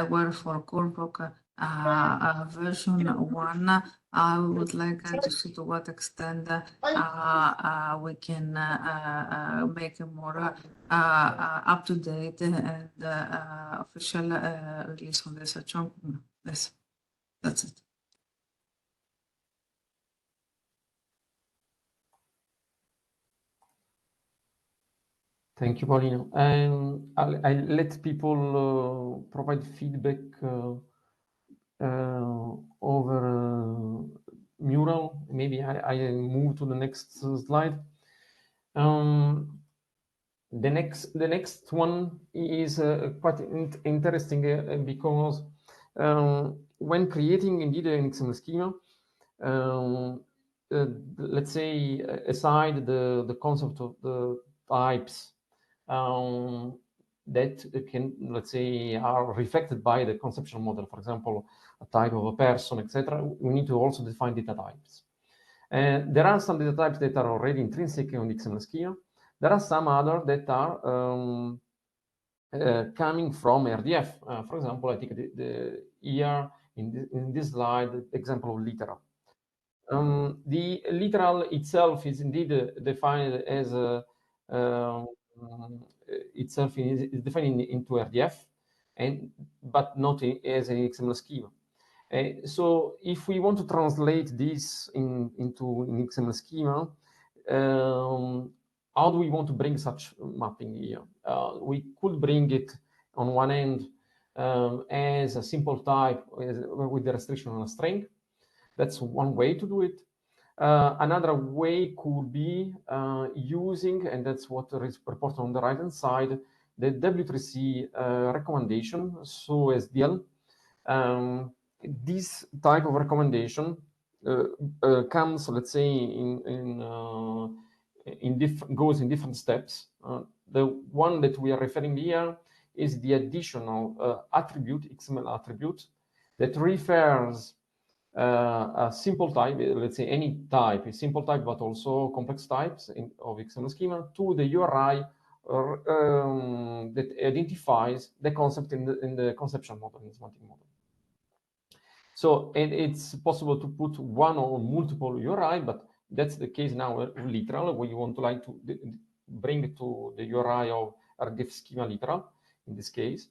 [SPEAKER 1] were for Core Voc version 1, I would like to see to what extent we can make a more up-to-date and official release on this. Yes, that's it.
[SPEAKER 7] Thank you, Paulina. And I'll let people provide feedback over Mural. Maybe I move to the next slide. The next one is quite interesting because when creating indeed an XML schema, let's say aside the concept of the types that can, let's say, are reflected by the conceptual model, for example, a type of a person, etc. We need to also define data types. There are some data types that are already intrinsic in the XML schema. There are some other that are coming from RDF. For example, I think here in this slide, the example of literal. The literal itself is indeed defined as itself is defined into RDF, but not as an XML schema. So if we want to translate this into an XML schema, how do we want to bring such mapping here? We could bring it on one end as a simple type with the restriction on a string. That's one way to do it. Another way could be using, and that's what is reported on the right-hand side, the W3C recommendation, so SDL. This type of recommendation comes, let's say, goes in different steps. The one that we are referring here is the additional attribute, XML attribute, that refers a simple type, let's say any type, a simple type, but also complex types of XML schema to the URI that identifies the concept in the conceptual model, in the semantic model. So, and it's possible to put one or multiple URI, but that's the case now literal, where you want to like to bring it to the URI of RDF schema literal, in this case.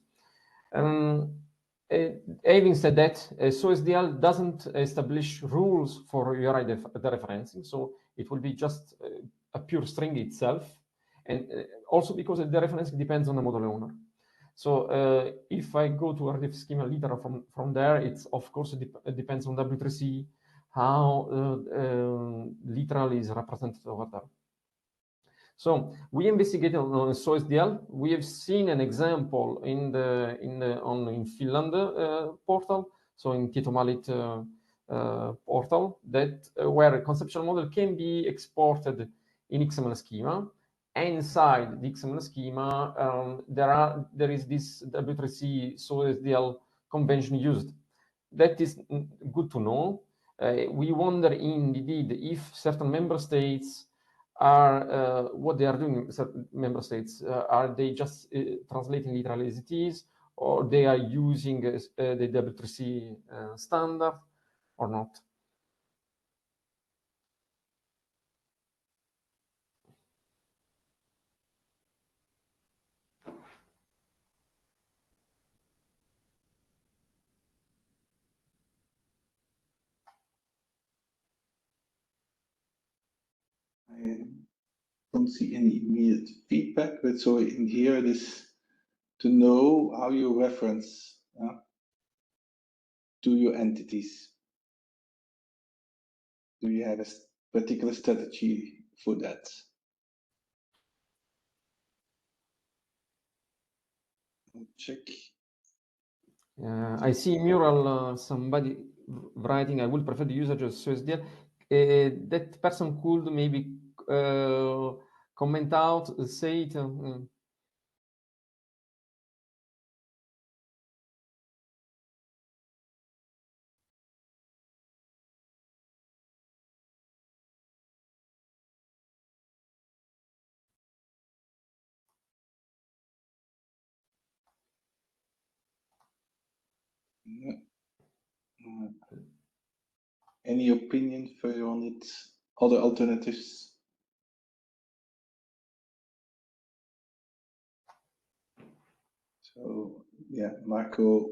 [SPEAKER 7] Having said that, SOSDL doesn't establish rules for URI dereferencing, so it will be just a pure string itself, and also because the dereferencing depends on the model owner. So if I go to RDF schema literal from there, it's of course it depends on W3C how literal is represented over there. So we investigated on SOSDL. We have seen an example in Finland portal, so in Tietomalit portal, that where a conceptual model can be exported in XML schema. Inside the XML schema, there is this W3C SOSDL convention used. That is good to know. We wonder indeed if certain member states are what they are doing. Certain member states are they just translating literally as it is, or they are using the W3C standard or not?
[SPEAKER 3] I don't see any immediate feedback, but so in here it is to know how you reference to your entities. Do you have a particular strategy for that? I'll check.
[SPEAKER 7] I see Mural, somebody writing, I would prefer the usage of SOSDL. That person could maybe comment out, say it.
[SPEAKER 3] Any opinion further on it? Other alternatives? So yeah, Marco,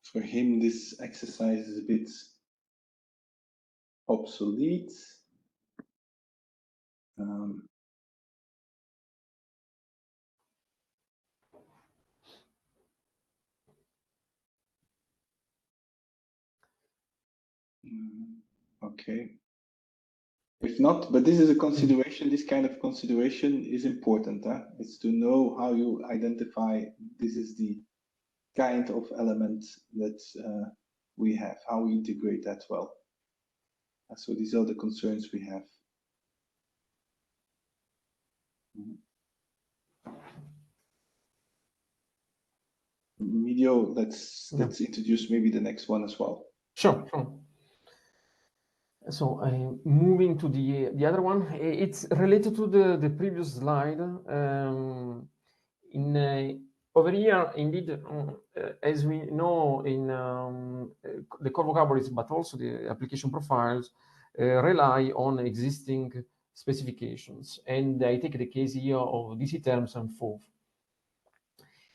[SPEAKER 3] for him this exercise is a bit obsolete. Okay. If not, but this is a consideration, this kind of consideration is important. It's to know how you identify this is the kind of element that we have, how we integrate that well. So these are the concerns we have. Medio, let's introduce maybe the next one as well.
[SPEAKER 7] Sure. So moving to the other one, it's related to the previous slide. Over here, indeed, as we know in the core vocabularies, but also the application profiles rely on existing specifications. And I take the case here of DC terms and FOV.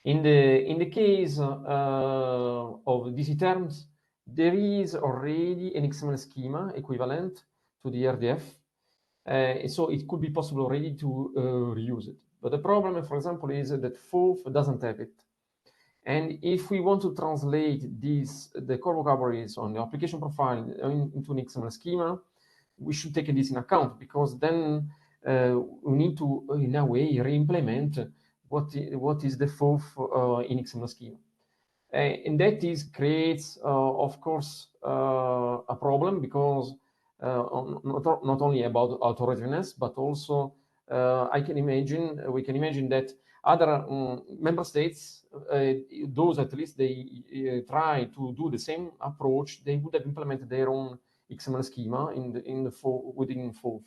[SPEAKER 7] In the case of DC terms, there is already an XML schema equivalent to the RDF. So it could be possible already to reuse it. But the problem, for example, is that FOV doesn't have it. And if we want to translate the core vocabularies on the application profile into an XML schema, we should take this in account, because then we need to, in a way, re-implement what is the FOV in XML schema. And that creates, of course, a problem, because not only about auto-readiness, but also we can imagine that other member states, those at least they try to do the same approach, they would have implemented their own XML schema within FOV.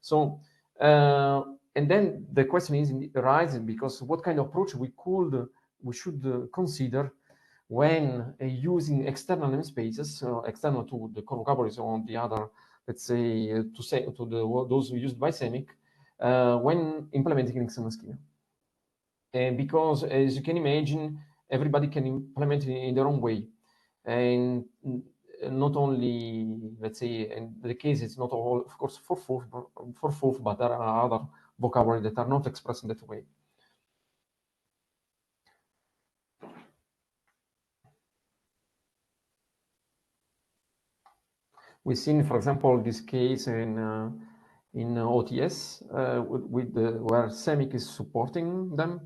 [SPEAKER 7] So and then the question is arising, because what kind of approach we should consider when using external namespaces, external to the core vocabularies or the other, let's say, those used by SEMIC, when implementing an XML schema. Because, as you can imagine, everybody can implement it in their own way. And not only, let's say, in the case, it's not all, of course, for FOV, but there are other vocabularies that are not expressed in that way. We've seen, for example, this case in OTS where SEMIC is supporting them,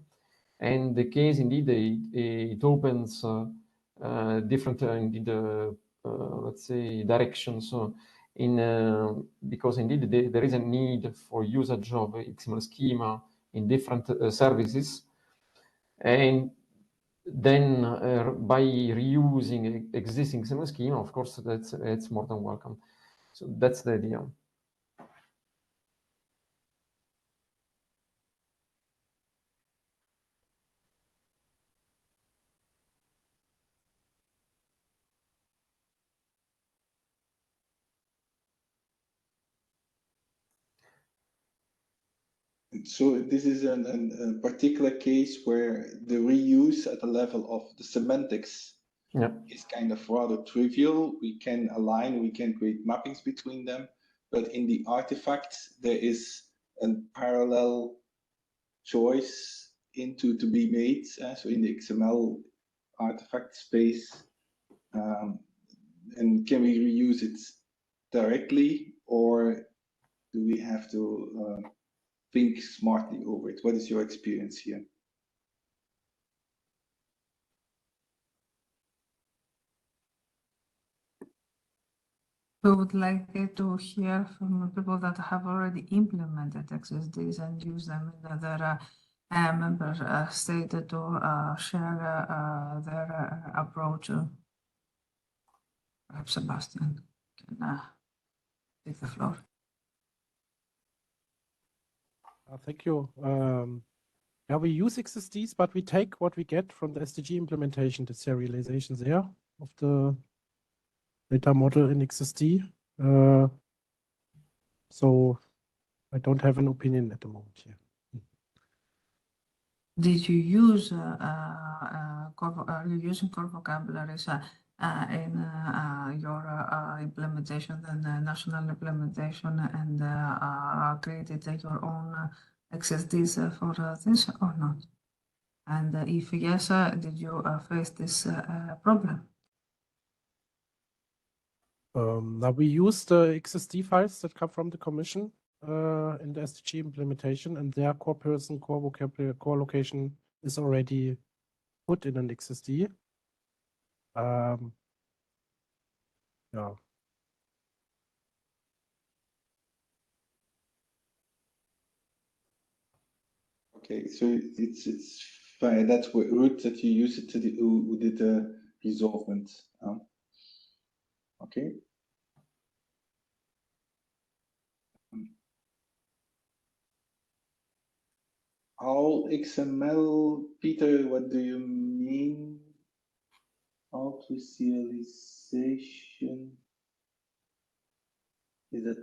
[SPEAKER 7] and the case indeed it opens different let's say directions because indeed there is a need for usage of XML schema in different services, and then by reusing existing XML schema, of course, it's more than welcome. So that's the idea.
[SPEAKER 3] So this is a particular case where the reuse at the level of the semantics is kind of rather trivial. We can align, we can create mappings between them, but in the artifacts, there is a parallel choice to be made. So in the XML artifact space, and can we reuse it directly, or do we have to think smartly over it? What is your experience here?
[SPEAKER 1] We would like to hear from people that have already implemented XSDs and use them in other member state to share their approach. Perhaps Sebastian can take the floor.
[SPEAKER 8] Thank you. Yeah, we use XSDs, but we take what we get from the SDG implementation, the serialization there of the data model in XSD. So I don't have an opinion at the moment here.
[SPEAKER 1] Did you use using core vocabularies in your implementation, the national implementation, and created your own XSDs for this or not? And if yes, did you face this problem?
[SPEAKER 8] Now we use the XSD files that come from the Commission in the SDG implementation, and their core person, core vocabulary, core location is already put in an XSD. Yeah.
[SPEAKER 3] Okay, so it's fine. That's what route that you use it to the who did the resolvement. Okay. All XML, Peter, what do you mean? All serialization? Is that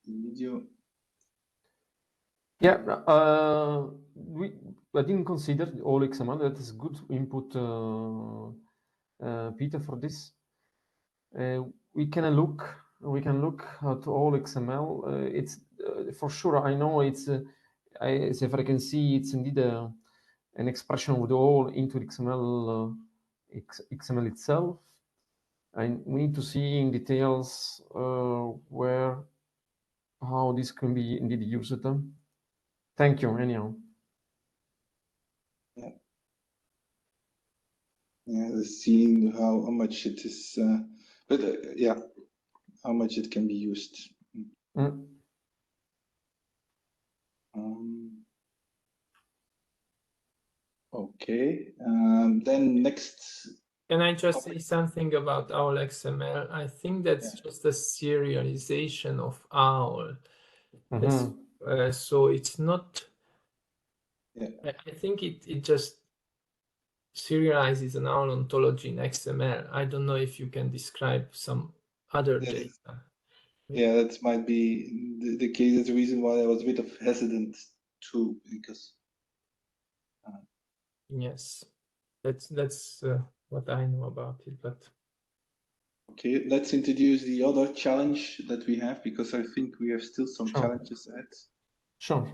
[SPEAKER 3] video?
[SPEAKER 7] Yeah, I didn't consider all XML. That is good input, Peter, for this. We can look at all XML. It's for sure. I know it's. As if I can see, it's indeed an expression of the all into XML, XML itself, and we need to see in details how this can be indeed used. Thank you, anyhow.
[SPEAKER 3] Yeah, seeing how much it is, but yeah, how much it can be used. Okay, then next.
[SPEAKER 4] Can I just say something about OWL XML? I think that's just a serialization of OWL. So it's not. I think it just serializes an OWL ontology in XML. I don't know if you can describe some other data.
[SPEAKER 3] Yeah, that might be the case. That's the reason why I was a bit of hesitant too, because.
[SPEAKER 4] Yes, that's what I know about it, but.
[SPEAKER 3] Okay, let's introduce the other challenge that we have, because I think we have still some challenges ahead.
[SPEAKER 7] Sure.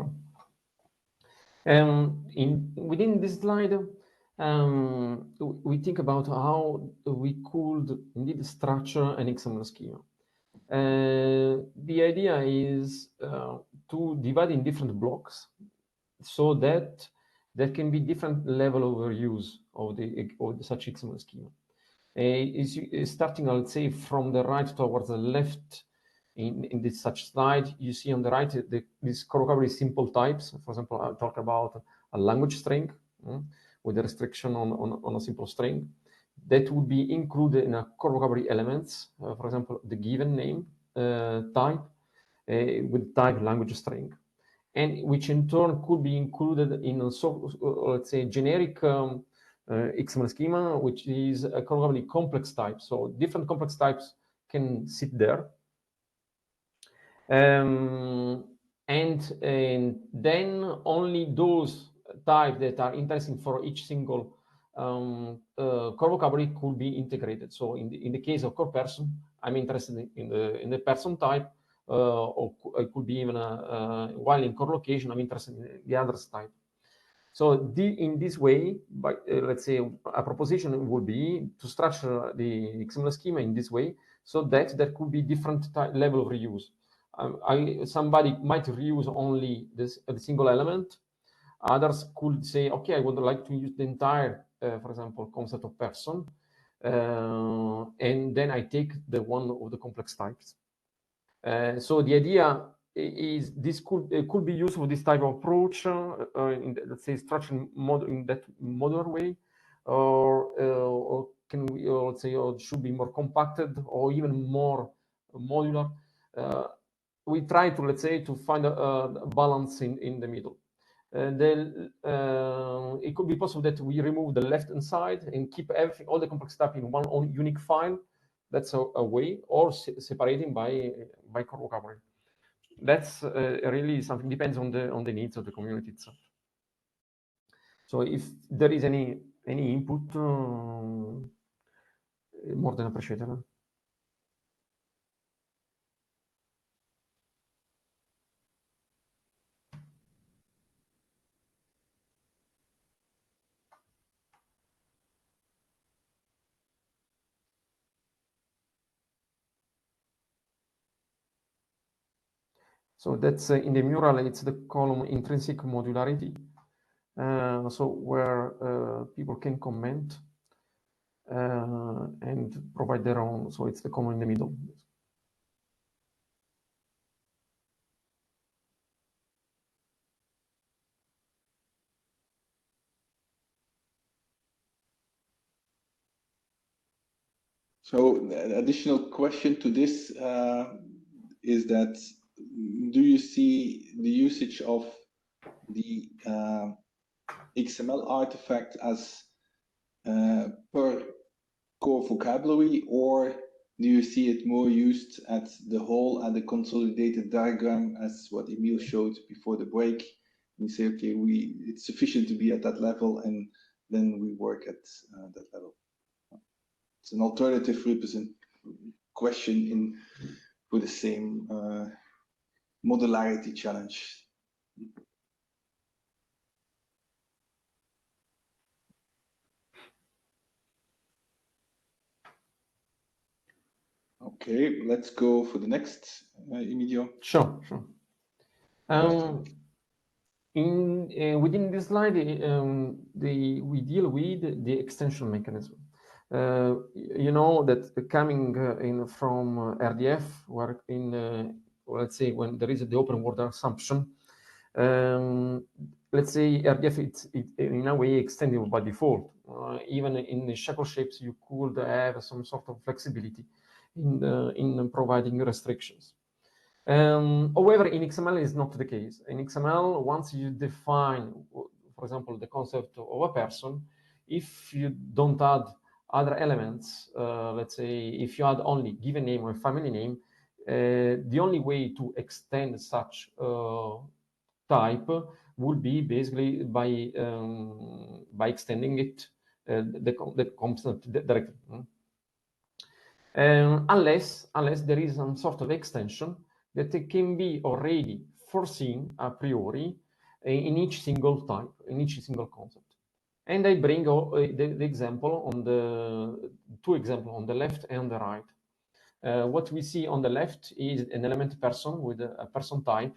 [SPEAKER 7] Within this slide, we think about how we could indeed structure an XML schema. The idea is to divide in different blocks, so that there can be different level of use of such XML schema. Starting, I would say, from the right towards the left in this such slide, you see on the right these core vocabulary simple types. For example, I'll talk about a language string with a restriction on a simple string. That would be included in a core vocabulary elements, for example, the given name type with type language string, and which in turn could be included in let's say generic XML schema, which is a core vocabulary complex type. So different complex types can sit there. And then only those types that are interesting for each single core vocabulary could be integrated. So in the case of core person, I'm interested in the person type, or it could be even while in core location, I'm interested in the others type. So in this way, let's say a proposition would be to structure the XML schema in this way, so that there could be different level of reuse. Somebody might reuse only the single element. Others could say, okay, I would like to use the entire, for example, concept of person, and then I take the one of the complex types. So the idea is this could be used for this type of approach in the, let's say, structured model in that modular way, or can we, or let's say, or should be more compacted or even more modular. We try to, let's say, to find a balance in the middle. Then it could be possible that we remove the left-hand side and keep everything, all the complex type in one unique file. That's a way, or separating by core vocabulary. That's really something, depends on the needs of the community itself. So if there is any input, more than appreciated. So that's in the mural, it's the column intrinsic modularity. So where people can comment and provide their own. So it's the column in the middle.
[SPEAKER 3] So the additional question to this is that, do you see the usage of the XML artifact as per core vocabulary, or do you see it more used at the whole and the consolidated diagram as what Emil showed before the break? We say, okay, it's sufficient to be at that level, and then we work at that level. It's an alternative question for the same modularity challenge. Okay, let's go for the next, Emilio.
[SPEAKER 7] Sure. Within this slide, we deal with the extension mechanism. You know that coming in from RDF, where let's say when there is the open world assumption, let's say RDF it's in a way extendable by default. Even in the shackle shapes, you could have some sort of flexibility in providing restrictions. However, in XML is not the case. In XML, once you define, for example, the concept of a person, if you don't add other elements, let's say if you add only given name or family name, the only way to extend such type would be basically by extending it the concept directly. Unless there is some sort of extension that can be already foreseen a priori in each single type, in each single concept. And I bring the example on the two examples on the left and the right. What we see on the left is an element person with a person type.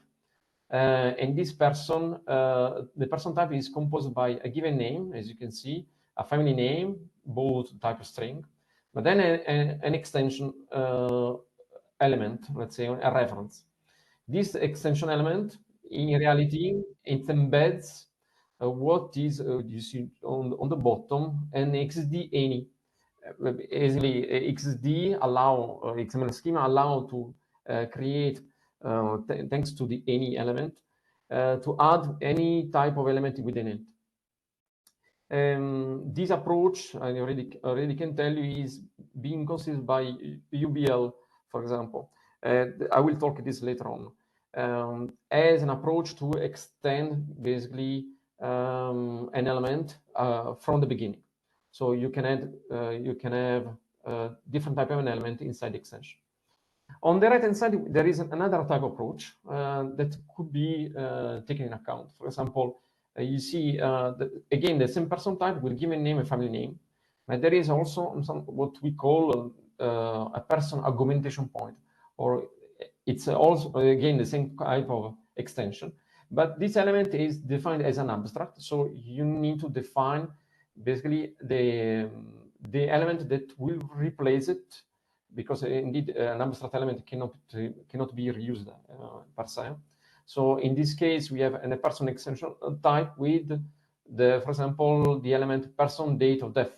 [SPEAKER 7] And this person, the person type is composed by a given name, as you can see, a family name, both type of string, but then an extension element, let's say a reference. This extension element, in reality, it embeds what is you see on the bottom, an XD any. Basically, XD allow XML schema allow to create thanks to the any element to add any type of element within it. This approach, I already can tell you, is being considered by UBL, for example. I will talk this later on, as an approach to extend basically an element from the beginning. So you can have different type of an element inside the extension. On the right-hand side, there is another type of approach that could be taken in account. For example, you see, again, the same person type will give a name, a family name, but there is also what we call a person augmentation point, or it's also, again, the same type of extension, But this element is defined as an abstract, so you need to define basically the element that will replace it, because indeed an abstract element cannot be reused per se. So in this case, we have a person extension type with for example, the element person date of death.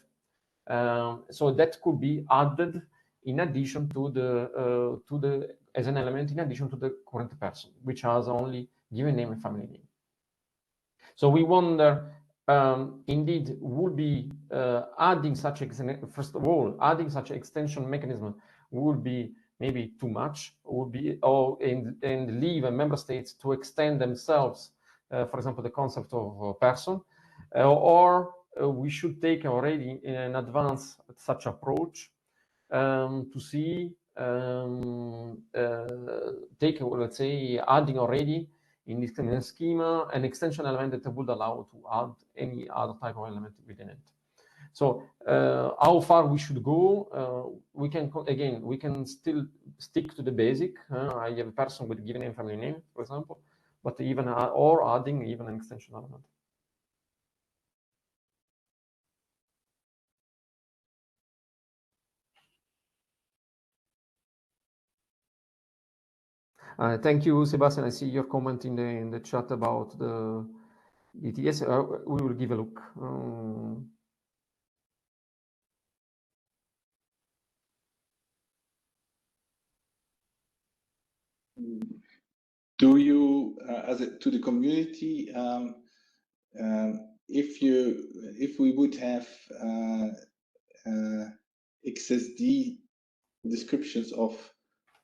[SPEAKER 7] So that could be added in addition to the as an element in addition to the current person, which has only given name and family name. So we wonder, indeed, would be adding such first of all, adding such extension mechanism would be maybe too much, would be and leave a member states to extend themselves, for example, the concept of person, or we should take already in advance such approach to see take, let's say, adding already in this kind of schema an extension element that would allow to add any other type of element within it. So how far we should go? We can still stick to the basic. I have a person with given name, family name, for example, but even or adding even an extension element. Thank you, Sebastian. I see your comment in the chat about the ETS. We will give a look.
[SPEAKER 3] Do you, to the community, if we would have XSD descriptions of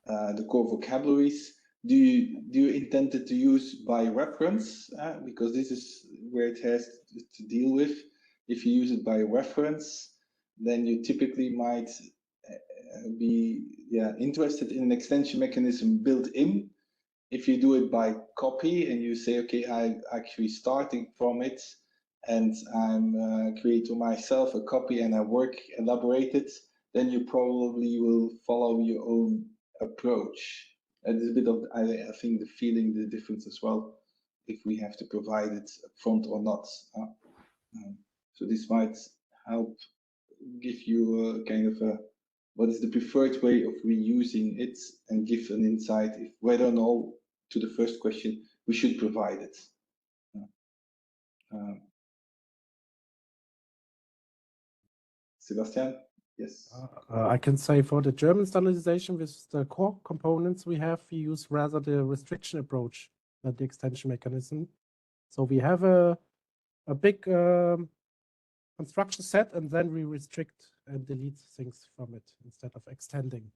[SPEAKER 3] the core vocabularies, do you intend to use by reference? Because this is where it has to deal with. If you use it by reference, then you typically might be interested in an extension mechanism built in. If you do it by copy and you say, okay, I'm actually starting from it and I'm creating myself a copy and I elaborate it, then you probably will follow your own approach. And there's a bit of, I think, the difference as well, if we have to provide it upfront or not. So this might help give you a kind of what is the preferred way of reusing it and give an insight if whether or not, to the first question, we should provide it. Sebastian? Yes.
[SPEAKER 8] I can say for the German standardization with the core components we use rather the restriction approach than the extension mechanism. So we have a big construction set and then we restrict and delete things from it instead of extending.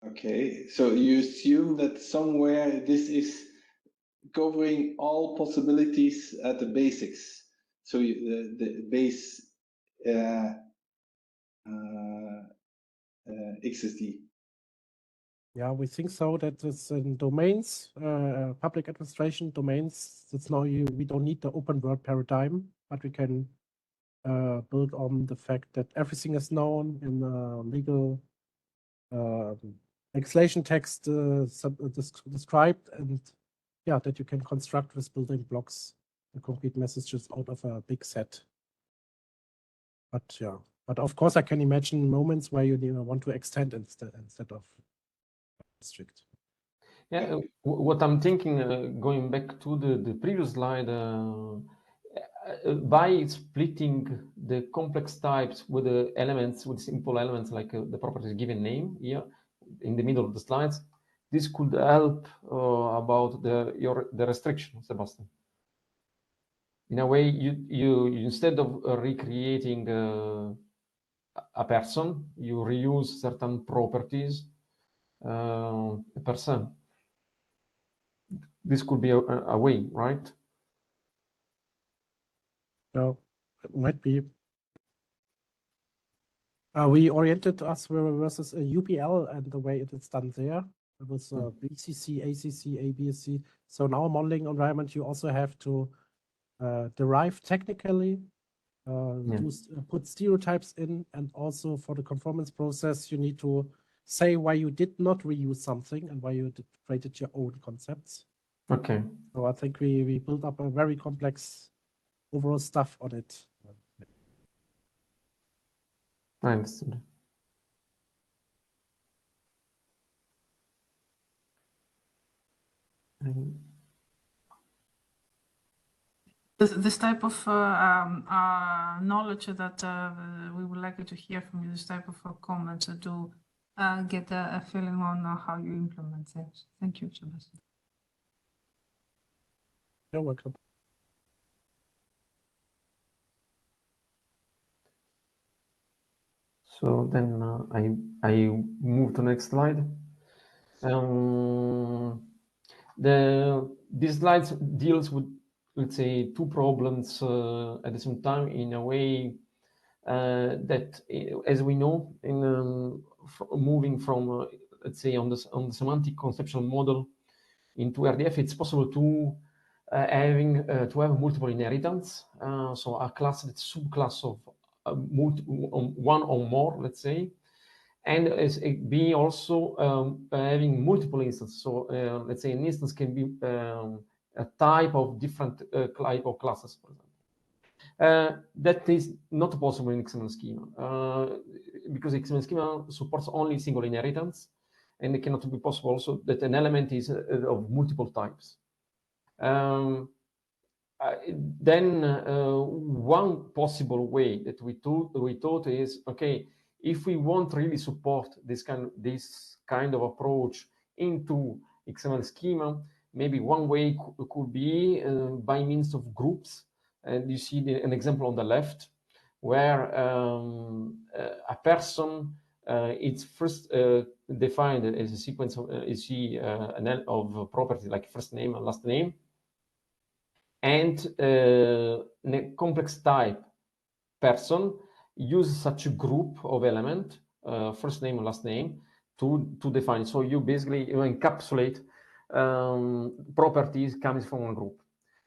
[SPEAKER 3] Okay, so you assume that somewhere this is covering all possibilities at the basics. So the base XSD.
[SPEAKER 8] Yeah, we think so. That it's in domains, public administration domains. It's now we don't need the open world paradigm, but we can build on the fact that everything is known in legal legislation text described, and yeah, that you can construct with building blocks the concrete messages out of a big set. But yeah, but of course I can imagine moments where you want to extend instead of restrict.
[SPEAKER 7] Yeah, what I'm thinking, going back to the previous slide, by splitting the complex types with the elements, with simple elements like the properties given name here in the middle of the slides, this could help about the restriction, Sebastian. In a way, you instead of recreating a person, you reuse certain properties a person. This could be a way, right?
[SPEAKER 8] No, it might be. We oriented us versus a UPL and the way it is done there. It was BCC, ACC, ABSC. So in our modeling environment, you also have to derive technically, put stereotypes in, and also for the conformance process, you need to say why you did not reuse something and why you created your own concepts.
[SPEAKER 7] Okay.
[SPEAKER 8] So I think we built up a very complex overall stuff on it.
[SPEAKER 7] I understood.
[SPEAKER 1] This type of knowledge that we would like to hear from you, this type of comments to get a feeling on how you implement things. Thank you, Sebastian.
[SPEAKER 8] You're welcome.
[SPEAKER 7] So then I move to next slide. These slides deals with, let's say, two problems at the same time in a way that, as we know, in moving from let's say on the semantic conceptual model into RDF, it's possible to have multiple inheritance. So a class that's subclass of one or more, let's say, and as be also having multiple instances. So let's say an instance can be a type of different type of classes, for example. That is not possible in XML schema because XML schema supports only single inheritance, and it cannot be possible also that an element is of multiple types. Then one possible way that we thought is, okay, if we want really support this kind of approach into XML schema, maybe one way could be by means of groups. And you see an example on the left where a person it's first defined as a sequence of of properties like first name and last name, and in a complex type person use such a group of element, first name and last name, to define. So you basically encapsulate properties coming from a group.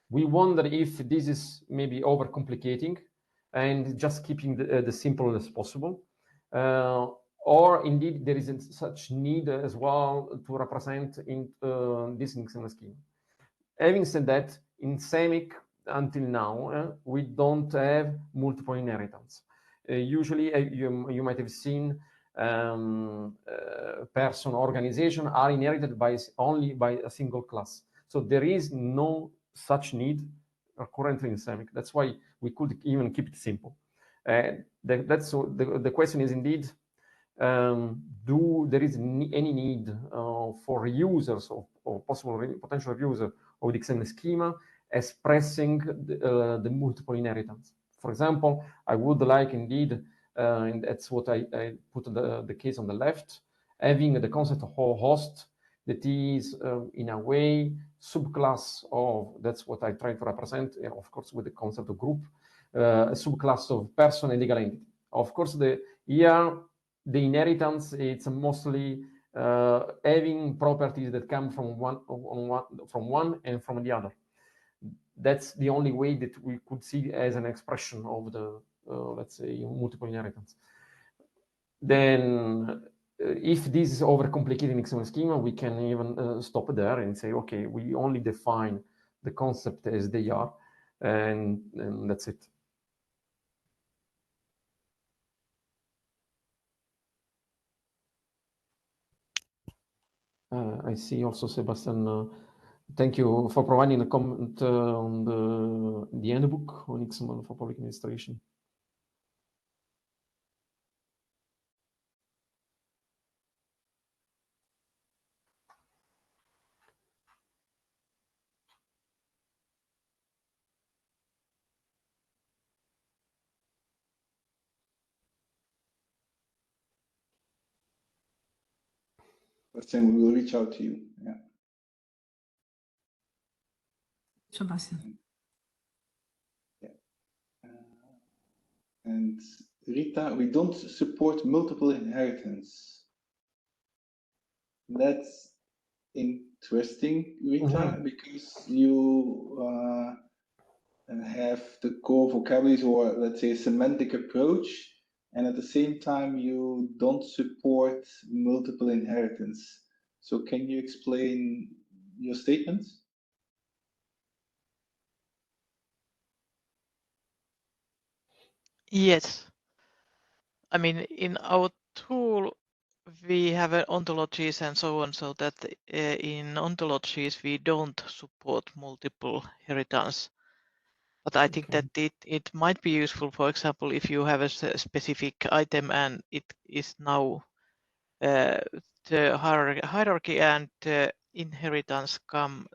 [SPEAKER 7] We wonder if this is maybe overcomplicating and just keeping the simple as possible, or indeed there isn't such need as well to represent in this XML schema. Having said that, in SEMIC until now, we don't have multiple inheritance. Usually, you might have seen person organization are inherited only by a single class. So there is no such need currently in SEMIC. That's why we could even keep it simple. The question is indeed, there is any need for users or possible potential user of the XML schema expressing the multiple inheritance? For example, I would like indeed, and that's what I put the case on the left, having the concept of host that is in a way subclass of, that's what I try to represent, of course, with the concept of group, a subclass of person and legal entity. Of course, the inheritance, it's mostly having properties that come from one and from the other. That's the only way that we could see as an expression of the, let's say, multiple inheritance. Then, if this is overcomplicated in XML schema, we can even stop there and say, okay, we only define the concept as they are, and that's it. I see also Sebastian. Thank you for providing a comment on the handbook on XML for public administration.
[SPEAKER 3] But then we will reach out to you. Yeah.
[SPEAKER 1] Sebastian.
[SPEAKER 3] Yeah. And Rita, we don't support multiple inheritance. That's interesting, Rita, because you have the core vocabularies, or let's say semantic approach, and at the same time you don't support multiple inheritance. So can you explain your statements?
[SPEAKER 9] Yes. I mean, in our tool, we have ontologies and so on, so that in ontologies, we don't support multiple inheritance. But I think that it might be useful, for example, if you have a specific item and it is now the hierarchy and inheritance comes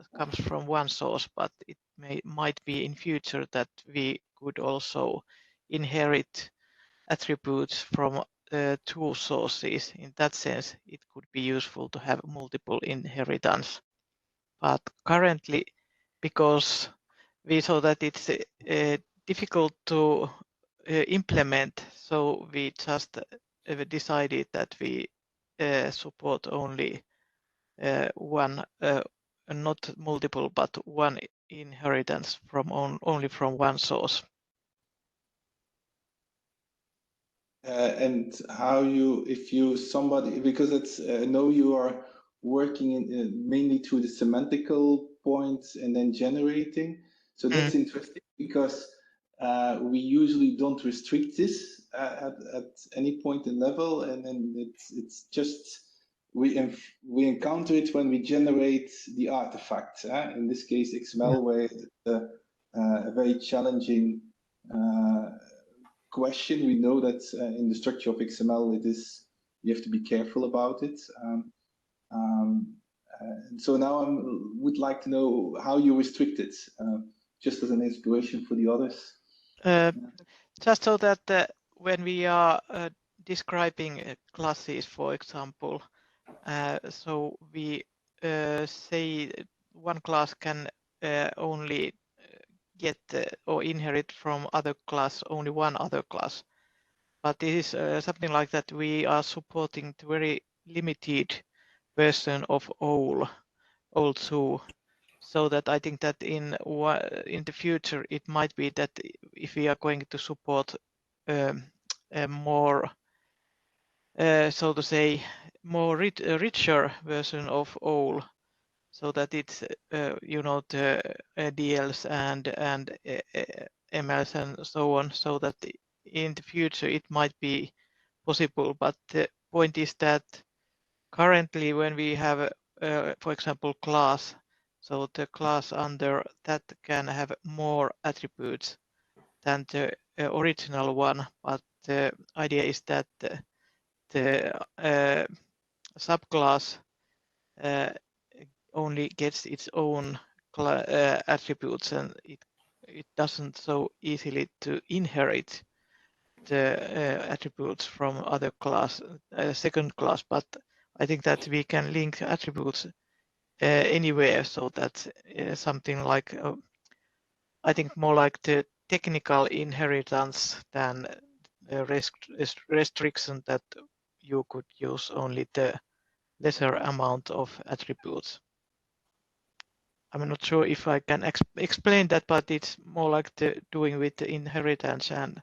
[SPEAKER 9] from one source, but it might be in future that we could also inherit attributes from two sources. In that sense, it could be useful to have multiple inheritance. But currently, because we saw that it's difficult to implement, so we just decided that we support only one, not multiple, but one inheritance from only from one source.
[SPEAKER 3] And how you, if you somebody, because it's, I know you are working in, mainly through the semantical points and then generating. So that's interesting because we usually don't restrict this at any point in level, and then it's just we encounter it when we generate the artifact. In this case, XML, where it's a very challenging question. We know that in the structure of XML, it is, you have to be careful about it. So now I would like to know how you restrict it, just as an inspiration for the others.
[SPEAKER 9] Just so that when we are describing classes, for example, so we say one class can only get or inherit from other class, only one other class. But this is something like that we are supporting the very limited version of OL2. So that I think that in the future, it might be that if we are going to support a more, so to say, more richer version of OL, so that it's you know, the DLs and MLs and so on, so that in the future it might be possible. But the point is that currently when we have for example class, so the class under that can have more attributes than the original one, but the idea is that the subclass only gets its own attributes, and it doesn't so easily to inherit the attributes from other class, second class. But I think that we can link attributes anywhere, so that's something like I think more like the technical inheritance than restriction that you could use only the lesser amount of attributes. I'm not sure if I can explain that, but it's more like the doing with the inheritance and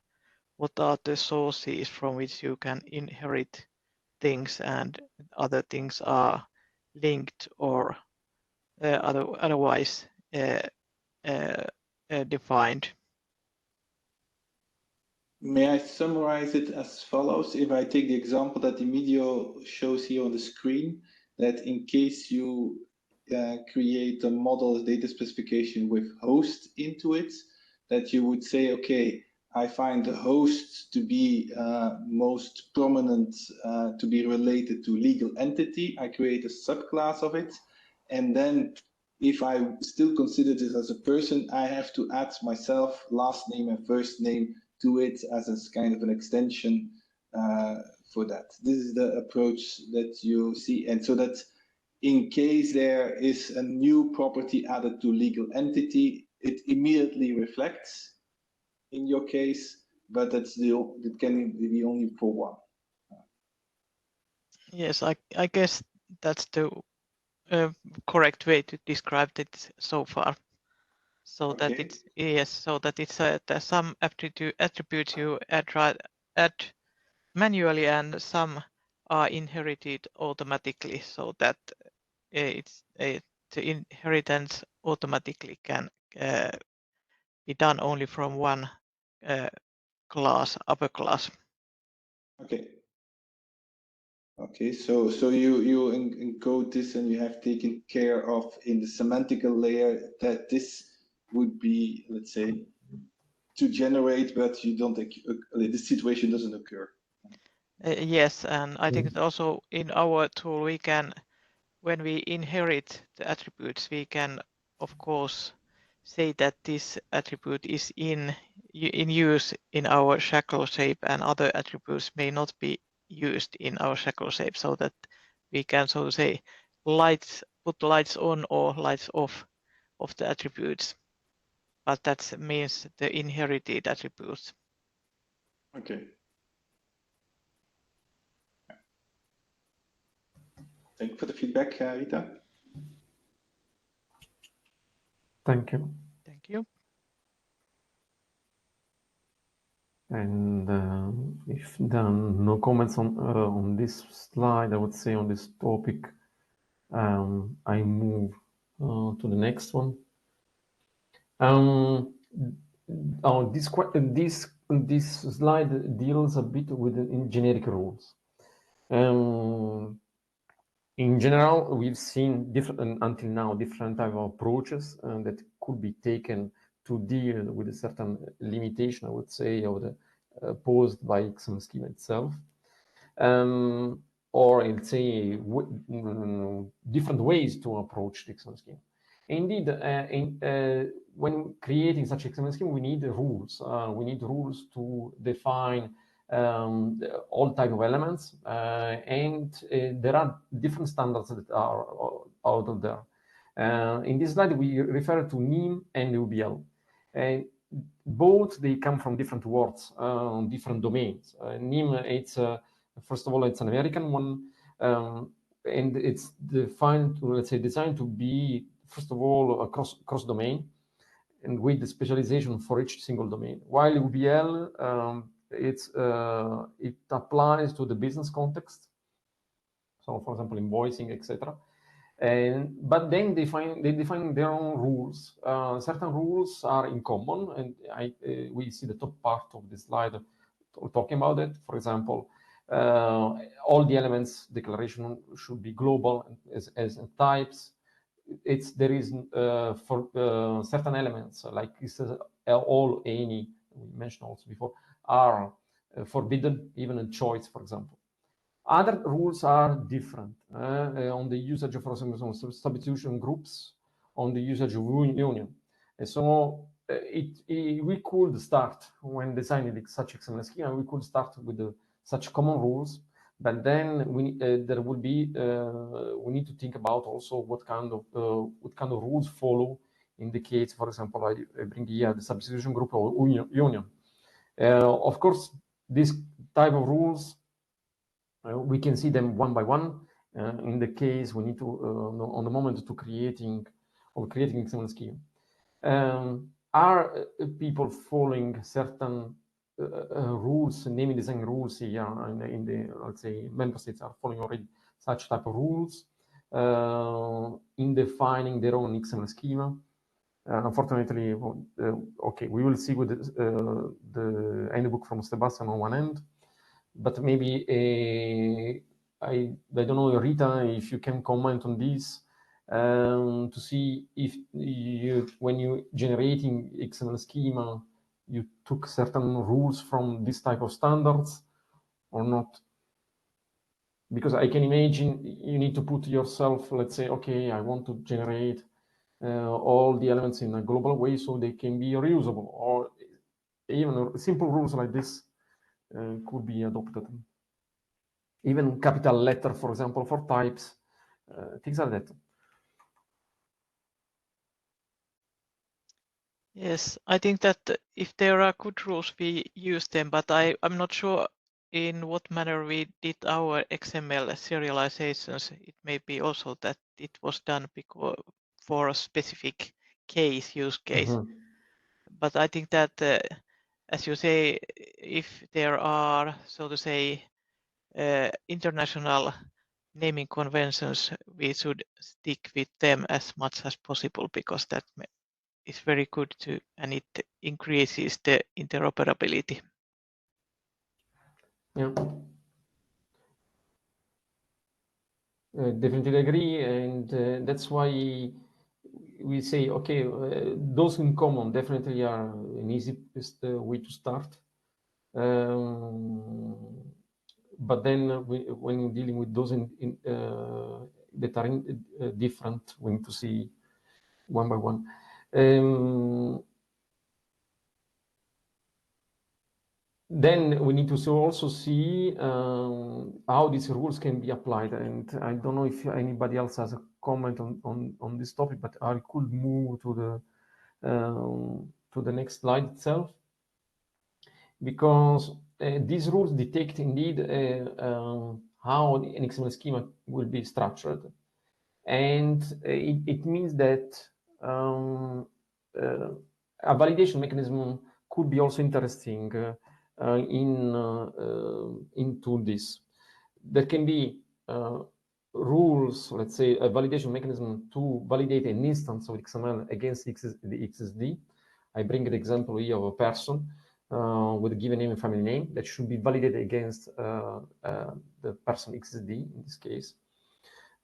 [SPEAKER 9] what are the sources from which you can inherit things, and other things are linked or otherwise defined.
[SPEAKER 3] May I summarize it as follows? If I take the example that Emilio shows here on the screen, that in case you create a model data specification with host into it, that you would say, okay, I find the host to be most prominent, to be related to legal entity. I create a subclass of it. And then if I still consider this as a person, I have to add myself last name and first name to it as a kind of an extension for that. This is the approach that you see. And so that in case there is a new property added to legal entity, it immediately reflects in your case, but it can be only for one.
[SPEAKER 9] Yes, I guess that's the correct way to describe it so far. So
[SPEAKER 3] Okay.
[SPEAKER 9] that it's, yes, so that it's some attribute you add manually and some are inherited automatically, so that the inheritance automatically can be done only from one class, upper class.
[SPEAKER 3] Okay. Okay, so you encode this and you have taken care of in the semantical layer that this would be, let's say, to generate, but you don't, this situation doesn't occur.
[SPEAKER 9] Yes, and I think that also in our tool we can, when we inherit the attributes, we can of course say that this attribute is in use in our shackle shape, and other attributes may not be used in our shackle shape, so that we can, so to say, put lights on or lights off of the attributes, but that means the inherited attributes.
[SPEAKER 3] Okay. Thank you for the feedback, Rita.
[SPEAKER 7] Thank you.
[SPEAKER 9] Thank you.
[SPEAKER 7] And if there are no comments on this slide, I would say on this topic, I move to the next one. This slide deals a bit with generic rules. In general, we've seen until now different type of approaches that could be taken to deal with a certain limitation, I would say, of the posed by XML schema itself, or let's say different ways to approach the XML schema. Indeed, when creating such XML schema, we need rules. We need rules to define all type of elements, and there are different standards that are out of there. In this slide, we refer to NIM and UBL. Both they come from different words, different domains. NIM, it's first of all, it's an American one, and it's defined, let's say, designed to be first of all cross domain, and with the specialization for each single domain. While UBL, it applies to the business context. So, for example, invoicing, etc. But then they define their own rules. Certain rules are in common, and we see the top part of the slide talking about it. For example, all the elements declaration should be global as types. There is for certain elements like this all any we mentioned also before are forbidden, even in choice, for example. Other rules are different on the usage of, for example, substitution groups, on the usage of union. And so we could start, when designing such XML schema, we could start with such common rules, but then there will be we need to think about also what kind of rules follow in the case, for example, I bring here the substitution group or union. Of course, this type of rules we can see them one by one. In the case we need to on the moment to creating XML schema. Are people following certain rules, naming design rules here in the, let's say, member states are following already such type of rules in defining their own XML schema? Unfortunately, okay, we will see with the handbook from Sebastian on one end, but maybe I don't know, Rita, if you can comment on this to see if when you generating XML schema, you took certain rules from this type of standards or not? Because I can imagine you need to put yourself, let's say, okay, I want to generate all the elements in a global way so they can be reusable, or even simple rules like this could be adopted. Even capital letter, for example, for types, things like that.
[SPEAKER 9] Yes, I think that if there are good rules, we use them, but I'm not sure in what manner we did our XML serializations. It may be also that it was done because for a specific use case. But I think that as you say, if there are, so to say, international naming conventions, we should stick with them as much as possible, because that is very good to, and it increases the interoperability.
[SPEAKER 7] Yeah. Definitely agree, and that's why we say, okay, those in common definitely are an easiest way to start. But then when dealing with those that are different, we need to see one by one. Then we need to also see how these rules can be applied. And I don't know if anybody else has a comment on this topic, but I could move to the next slide itself, because these rules detect indeed how an XML schema will be structured. And it means that a validation mechanism could be also interesting into this. There can be rules, let's say a validation mechanism to validate an instance of XML against the XSD. I bring an example here of a person with a given name and family name that should be validated against the person XSD in this case.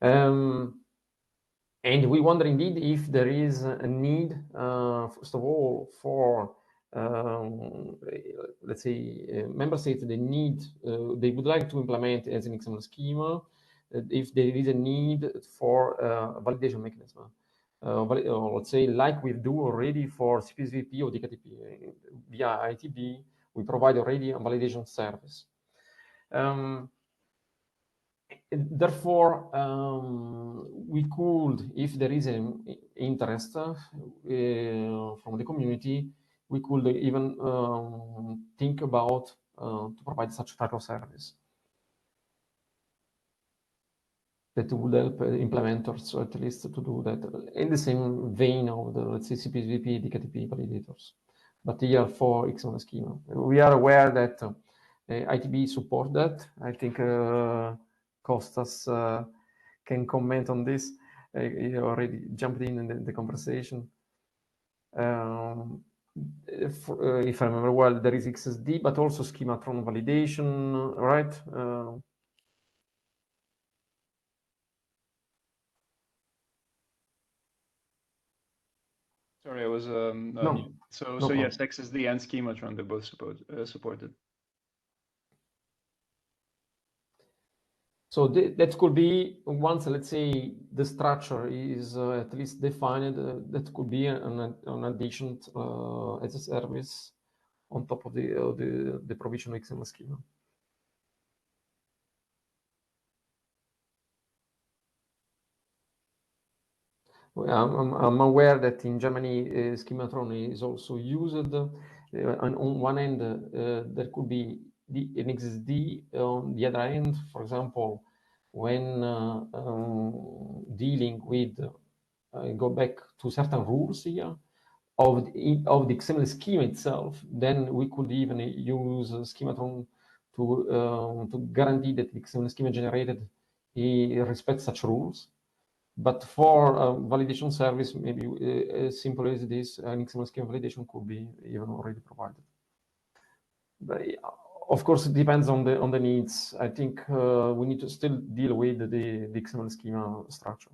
[SPEAKER 7] And we wonder indeed if there is a need, first of all, for let's say member states they would like to implement as an XML schema, if there is a need for a validation mechanism. Or let's say like we do already for CPSVP or DKTP. Via ITB, we provide already a validation service. Therefore, we could, if there is an interest from the community, we could even think about to provide such type of service that would help implementers at least to do that in the same vein of the, let's say, CPSVP, DKTP validators. But here for XML schema, we are aware that ITB support that. I think Kostas can comment on this. He already jumped in the conversation. If I remember well, there is XSD, but also schematron validation, right?
[SPEAKER 10] Sorry, I was
[SPEAKER 7] no.
[SPEAKER 10] So yes, XSD and schematron, they're both supported.
[SPEAKER 7] So that could be, once, let's say, the structure is at least defined, that could be an addition as a service on top of the provision XML schema. I'm aware that in Germany, schematron is also used. And on one end, there could be an XSD. On the other end, for example, when dealing with, go back to certain rules here of the XML schema itself, then we could even use schematron to guarantee that the XML schema generated respects such rules. But for validation service, maybe as simple as this, an XML schema validation could be even already provided. But of course, it depends on the needs. I think we need to still deal with the XML schema structure.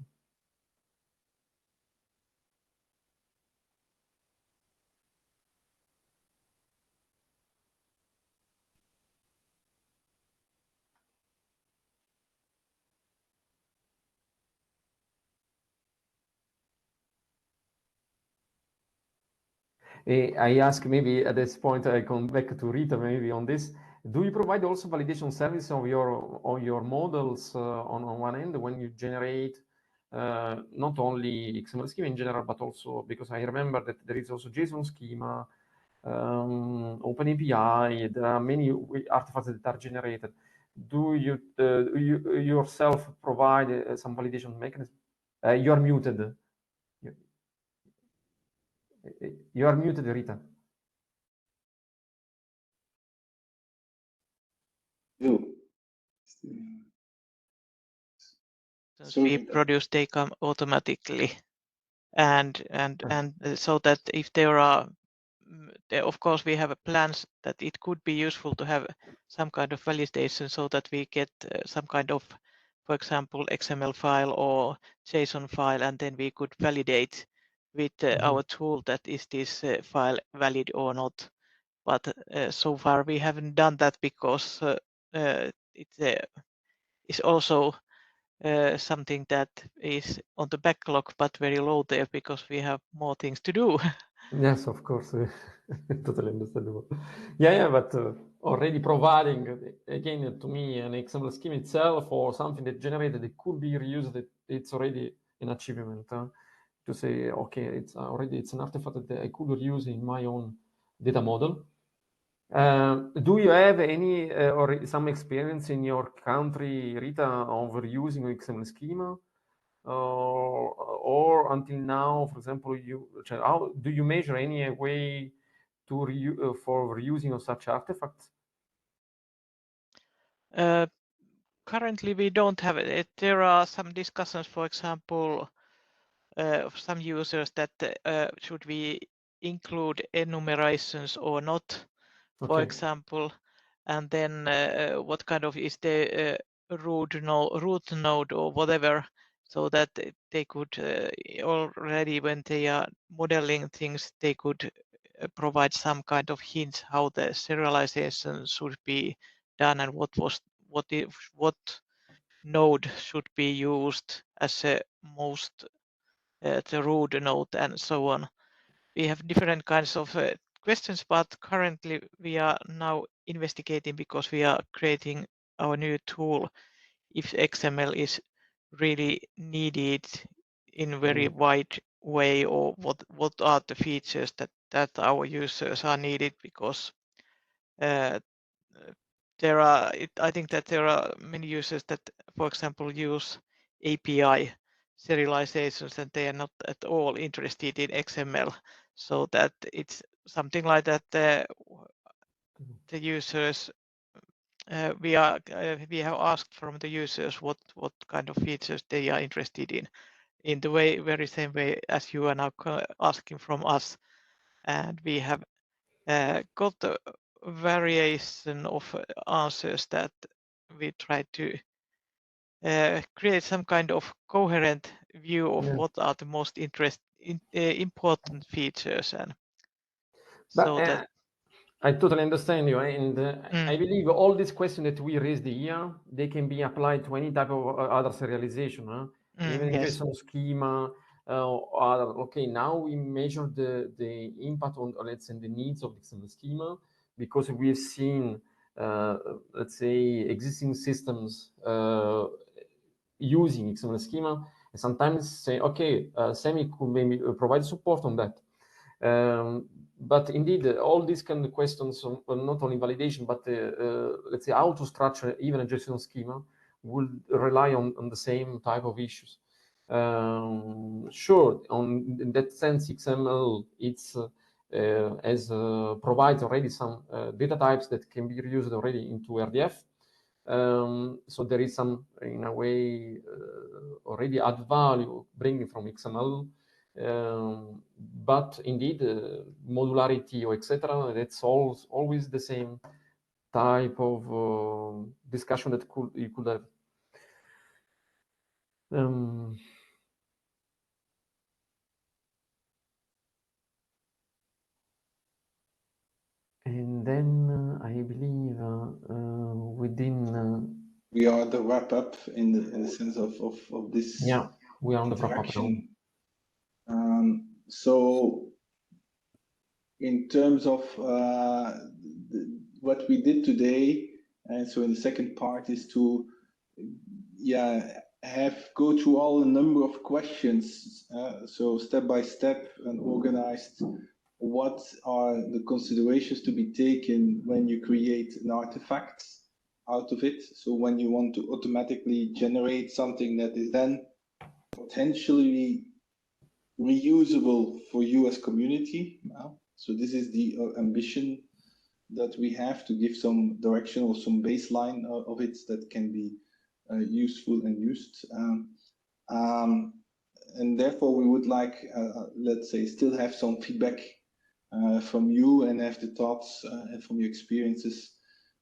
[SPEAKER 7] I ask maybe at this point, I come back to Rita maybe on this. Do you provide also validation service of your models on one end when you generate not only XML schema in general, but also, because I remember that there is also JSON schema, OpenAPI, there are many artifacts that are generated. Do you yourself provide some validation mechanism? You are muted. You are muted, Rita.
[SPEAKER 9] We produce, they come automatically, and so that if there are, of course, we have plans that it could be useful to have some kind of validation so that we get some kind of, for example, XML file or JSON file, and then we could validate with our tool that is this file valid or not. But so far we haven't done that because it's also something that is on the backlog, but very low there because we have more things to do.
[SPEAKER 7] Yes, of course, totally understandable. Yeah, but already providing, again, to me, an XML scheme itself or something that generated, it could be reused, it's already an achievement. To say, okay, it's an artifact that I could reuse in my own data model. Do you have any or some experience in your country, Rita, of reusing XML schema? Or until now, for example, how do you measure any way to for reusing of such artifacts?
[SPEAKER 9] Currently, we don't have it. There are some discussions, for example, of some users that should we include enumerations or not, for example, and then what kind of is the root node or whatever, so that they could already, when they are modeling things, they could provide some kind of hints how the serialization should be done and what node should be used as a most the root node and so on. We have different kinds of questions, but currently we are now investigating because we are creating our new tool if XML is really needed in very wide way, or what are the features that our users are needed, because there are, I think that there are many users that, for example, use API serializations and they are not at all interested in XML. So that it's something like that the users, we have asked from the users what kind of features they are interested in the very same way as you are now asking from us. And we have got a variation of answers that we try to create some kind of coherent view of what are the most important features, and so that
[SPEAKER 7] I totally understand you, and I believe all these questions that we raised here, they can be applied to any type of other serialization, even JSON schema. Okay, now we measure the impact on, let's say, the needs of the schema, because we've seen, let's say, existing systems using XML schema, and sometimes say, okay, SEMIC could maybe provide support on that. But indeed, all these kind of questions, not only validation, but let's say how to structure even a JSON schema, will rely on the same type of issues. Sure, in that sense, XML provides already some data types that can be reused already into RDF. So there is some, in a way, already add value bringing from XML. But indeed, modularity or etc., that's always the same type of discussion that you could have. And then I believe within
[SPEAKER 3] we are the wrap up in the sense of this.
[SPEAKER 7] Yeah, we are on the wrap up now.
[SPEAKER 3] So in terms of what we did today, and so in the second part is to go through all a number of questions, so step by step and organized. What are the considerations to be taken when you create an artifact out of it? So when you want to automatically generate something that is then potentially reusable for you as community. So this is the ambition that we have to give some direction or some baseline of it that can be useful and used. And therefore we would like, let's say, still have some feedback from you and have the thoughts and from your experiences.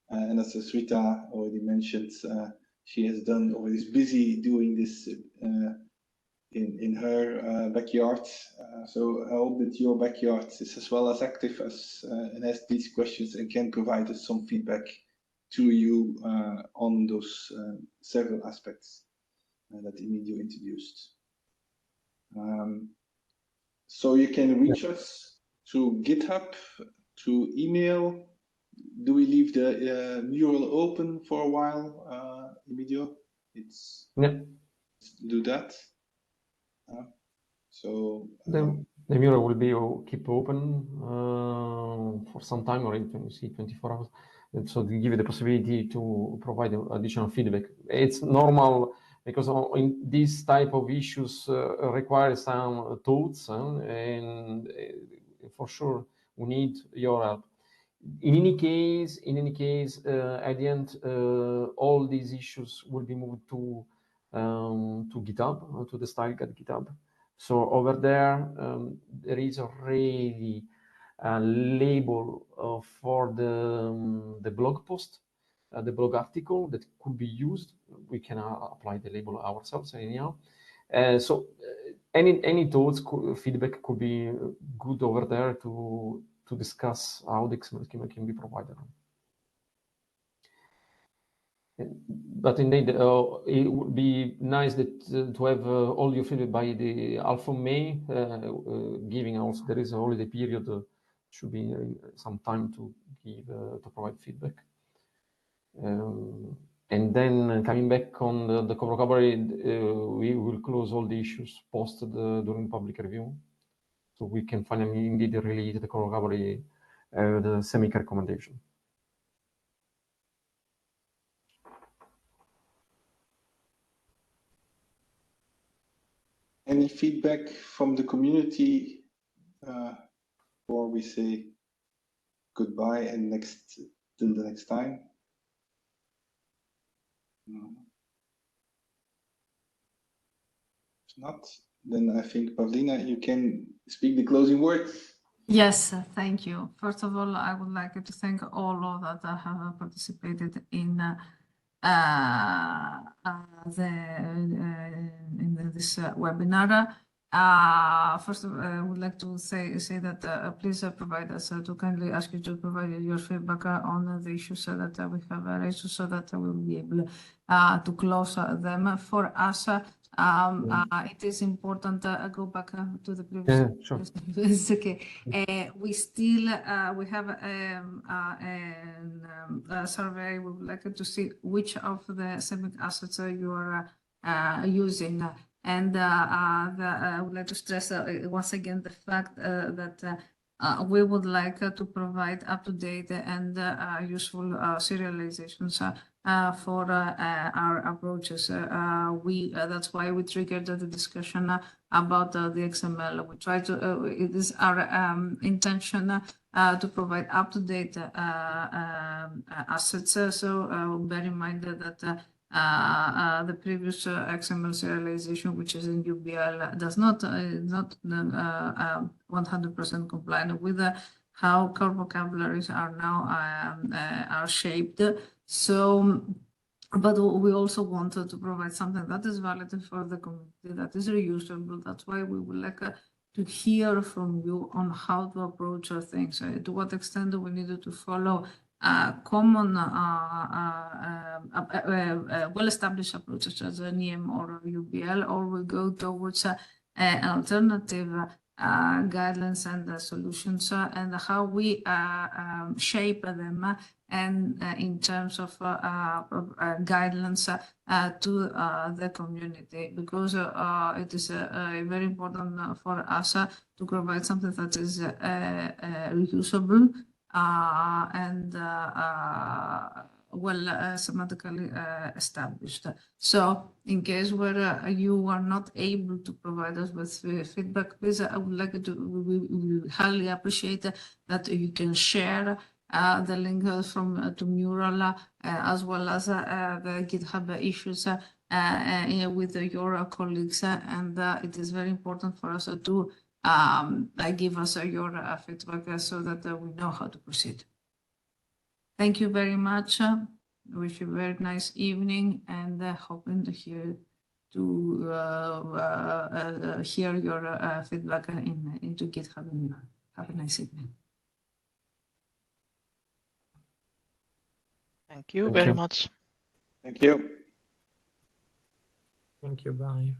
[SPEAKER 3] And as Rita already mentioned, she has done or is busy doing this in her backyard. So I hope that your backyard is as well as active as and has these questions and can provide us some feedback to you on those several aspects that Emilio introduced. So you can reach us through GitHub, through email. Do we leave the mural open for a while, Emilio? It's do that. So
[SPEAKER 7] the mural will be keep open for some time, or even 24 hours. And so to give you the possibility to provide additional feedback. It's normal because in this type of issues require some thoughts, and for sure we need your help. In any case, at the end, all these issues will be moved to GitHub, to the style guide GitHub. So over there, there is already a label for the blog post, the blog article that could be used. We can apply the label ourselves anyhow. So any thoughts, feedback could be good over there to discuss how the XML schema can be provided. But indeed, it would be nice that to have all your feedback by the half of May, giving us there is a holiday period. Should be some time to give to provide feedback. And then coming back on the core vocabulary, we will close all the issues posted during public review, so we can finally indeed release the core vocabulary, the SEMIC recommendation.
[SPEAKER 3] Any feedback from the community before we say goodbye and till the next time? No. If not, then I think, Pavlina, you can speak the closing words.
[SPEAKER 1] Yes, thank you. First of all, I would like to thank all of that have participated in this webinar. First of all, I would like to say that please provide us to kindly ask you to provide your feedback on the issues that we have raised, so that we will be able to close them. For us, it is important. Go back to the previous.
[SPEAKER 7] Yeah, sure.
[SPEAKER 1] It's okay. We still we have a survey. We would like to see which of the SEMIC assets you are using. And I would like to stress once again the fact that we would like to provide up-to-date and useful serializations for our approaches. That's why we triggered the discussion about the XML. We try to, it is our intention to provide up-to-date assets. So bear in mind that the previous XML serialization, which is in UBL, does not 100% compliant with how core vocabularies are now are shaped. So, but we also wanted to provide something that is valid for the community, that is reusable. That's why we would like to hear from you on how to approach things. To what extent do we need to follow common well-established approaches such as NEM or UBL, or we go towards an alternative guidelines and solutions, and how we shape them, and in terms of guidelines to the community, because it is very important for us to provide something that is reusable and well semantically established. So in case where you are not able to provide us with feedback, please, I would like to, we highly appreciate that you can share the link from to Mural as well as the GitHub issues with your colleagues, and it is very important for us to give us your feedback so that we know how to proceed. Thank you very much. Wish you a very nice evening, and hoping to hear your feedback into GitHub. Have a nice evening.
[SPEAKER 9] Thank you very much.
[SPEAKER 3] Thank you.
[SPEAKER 4] Thank you. Bye.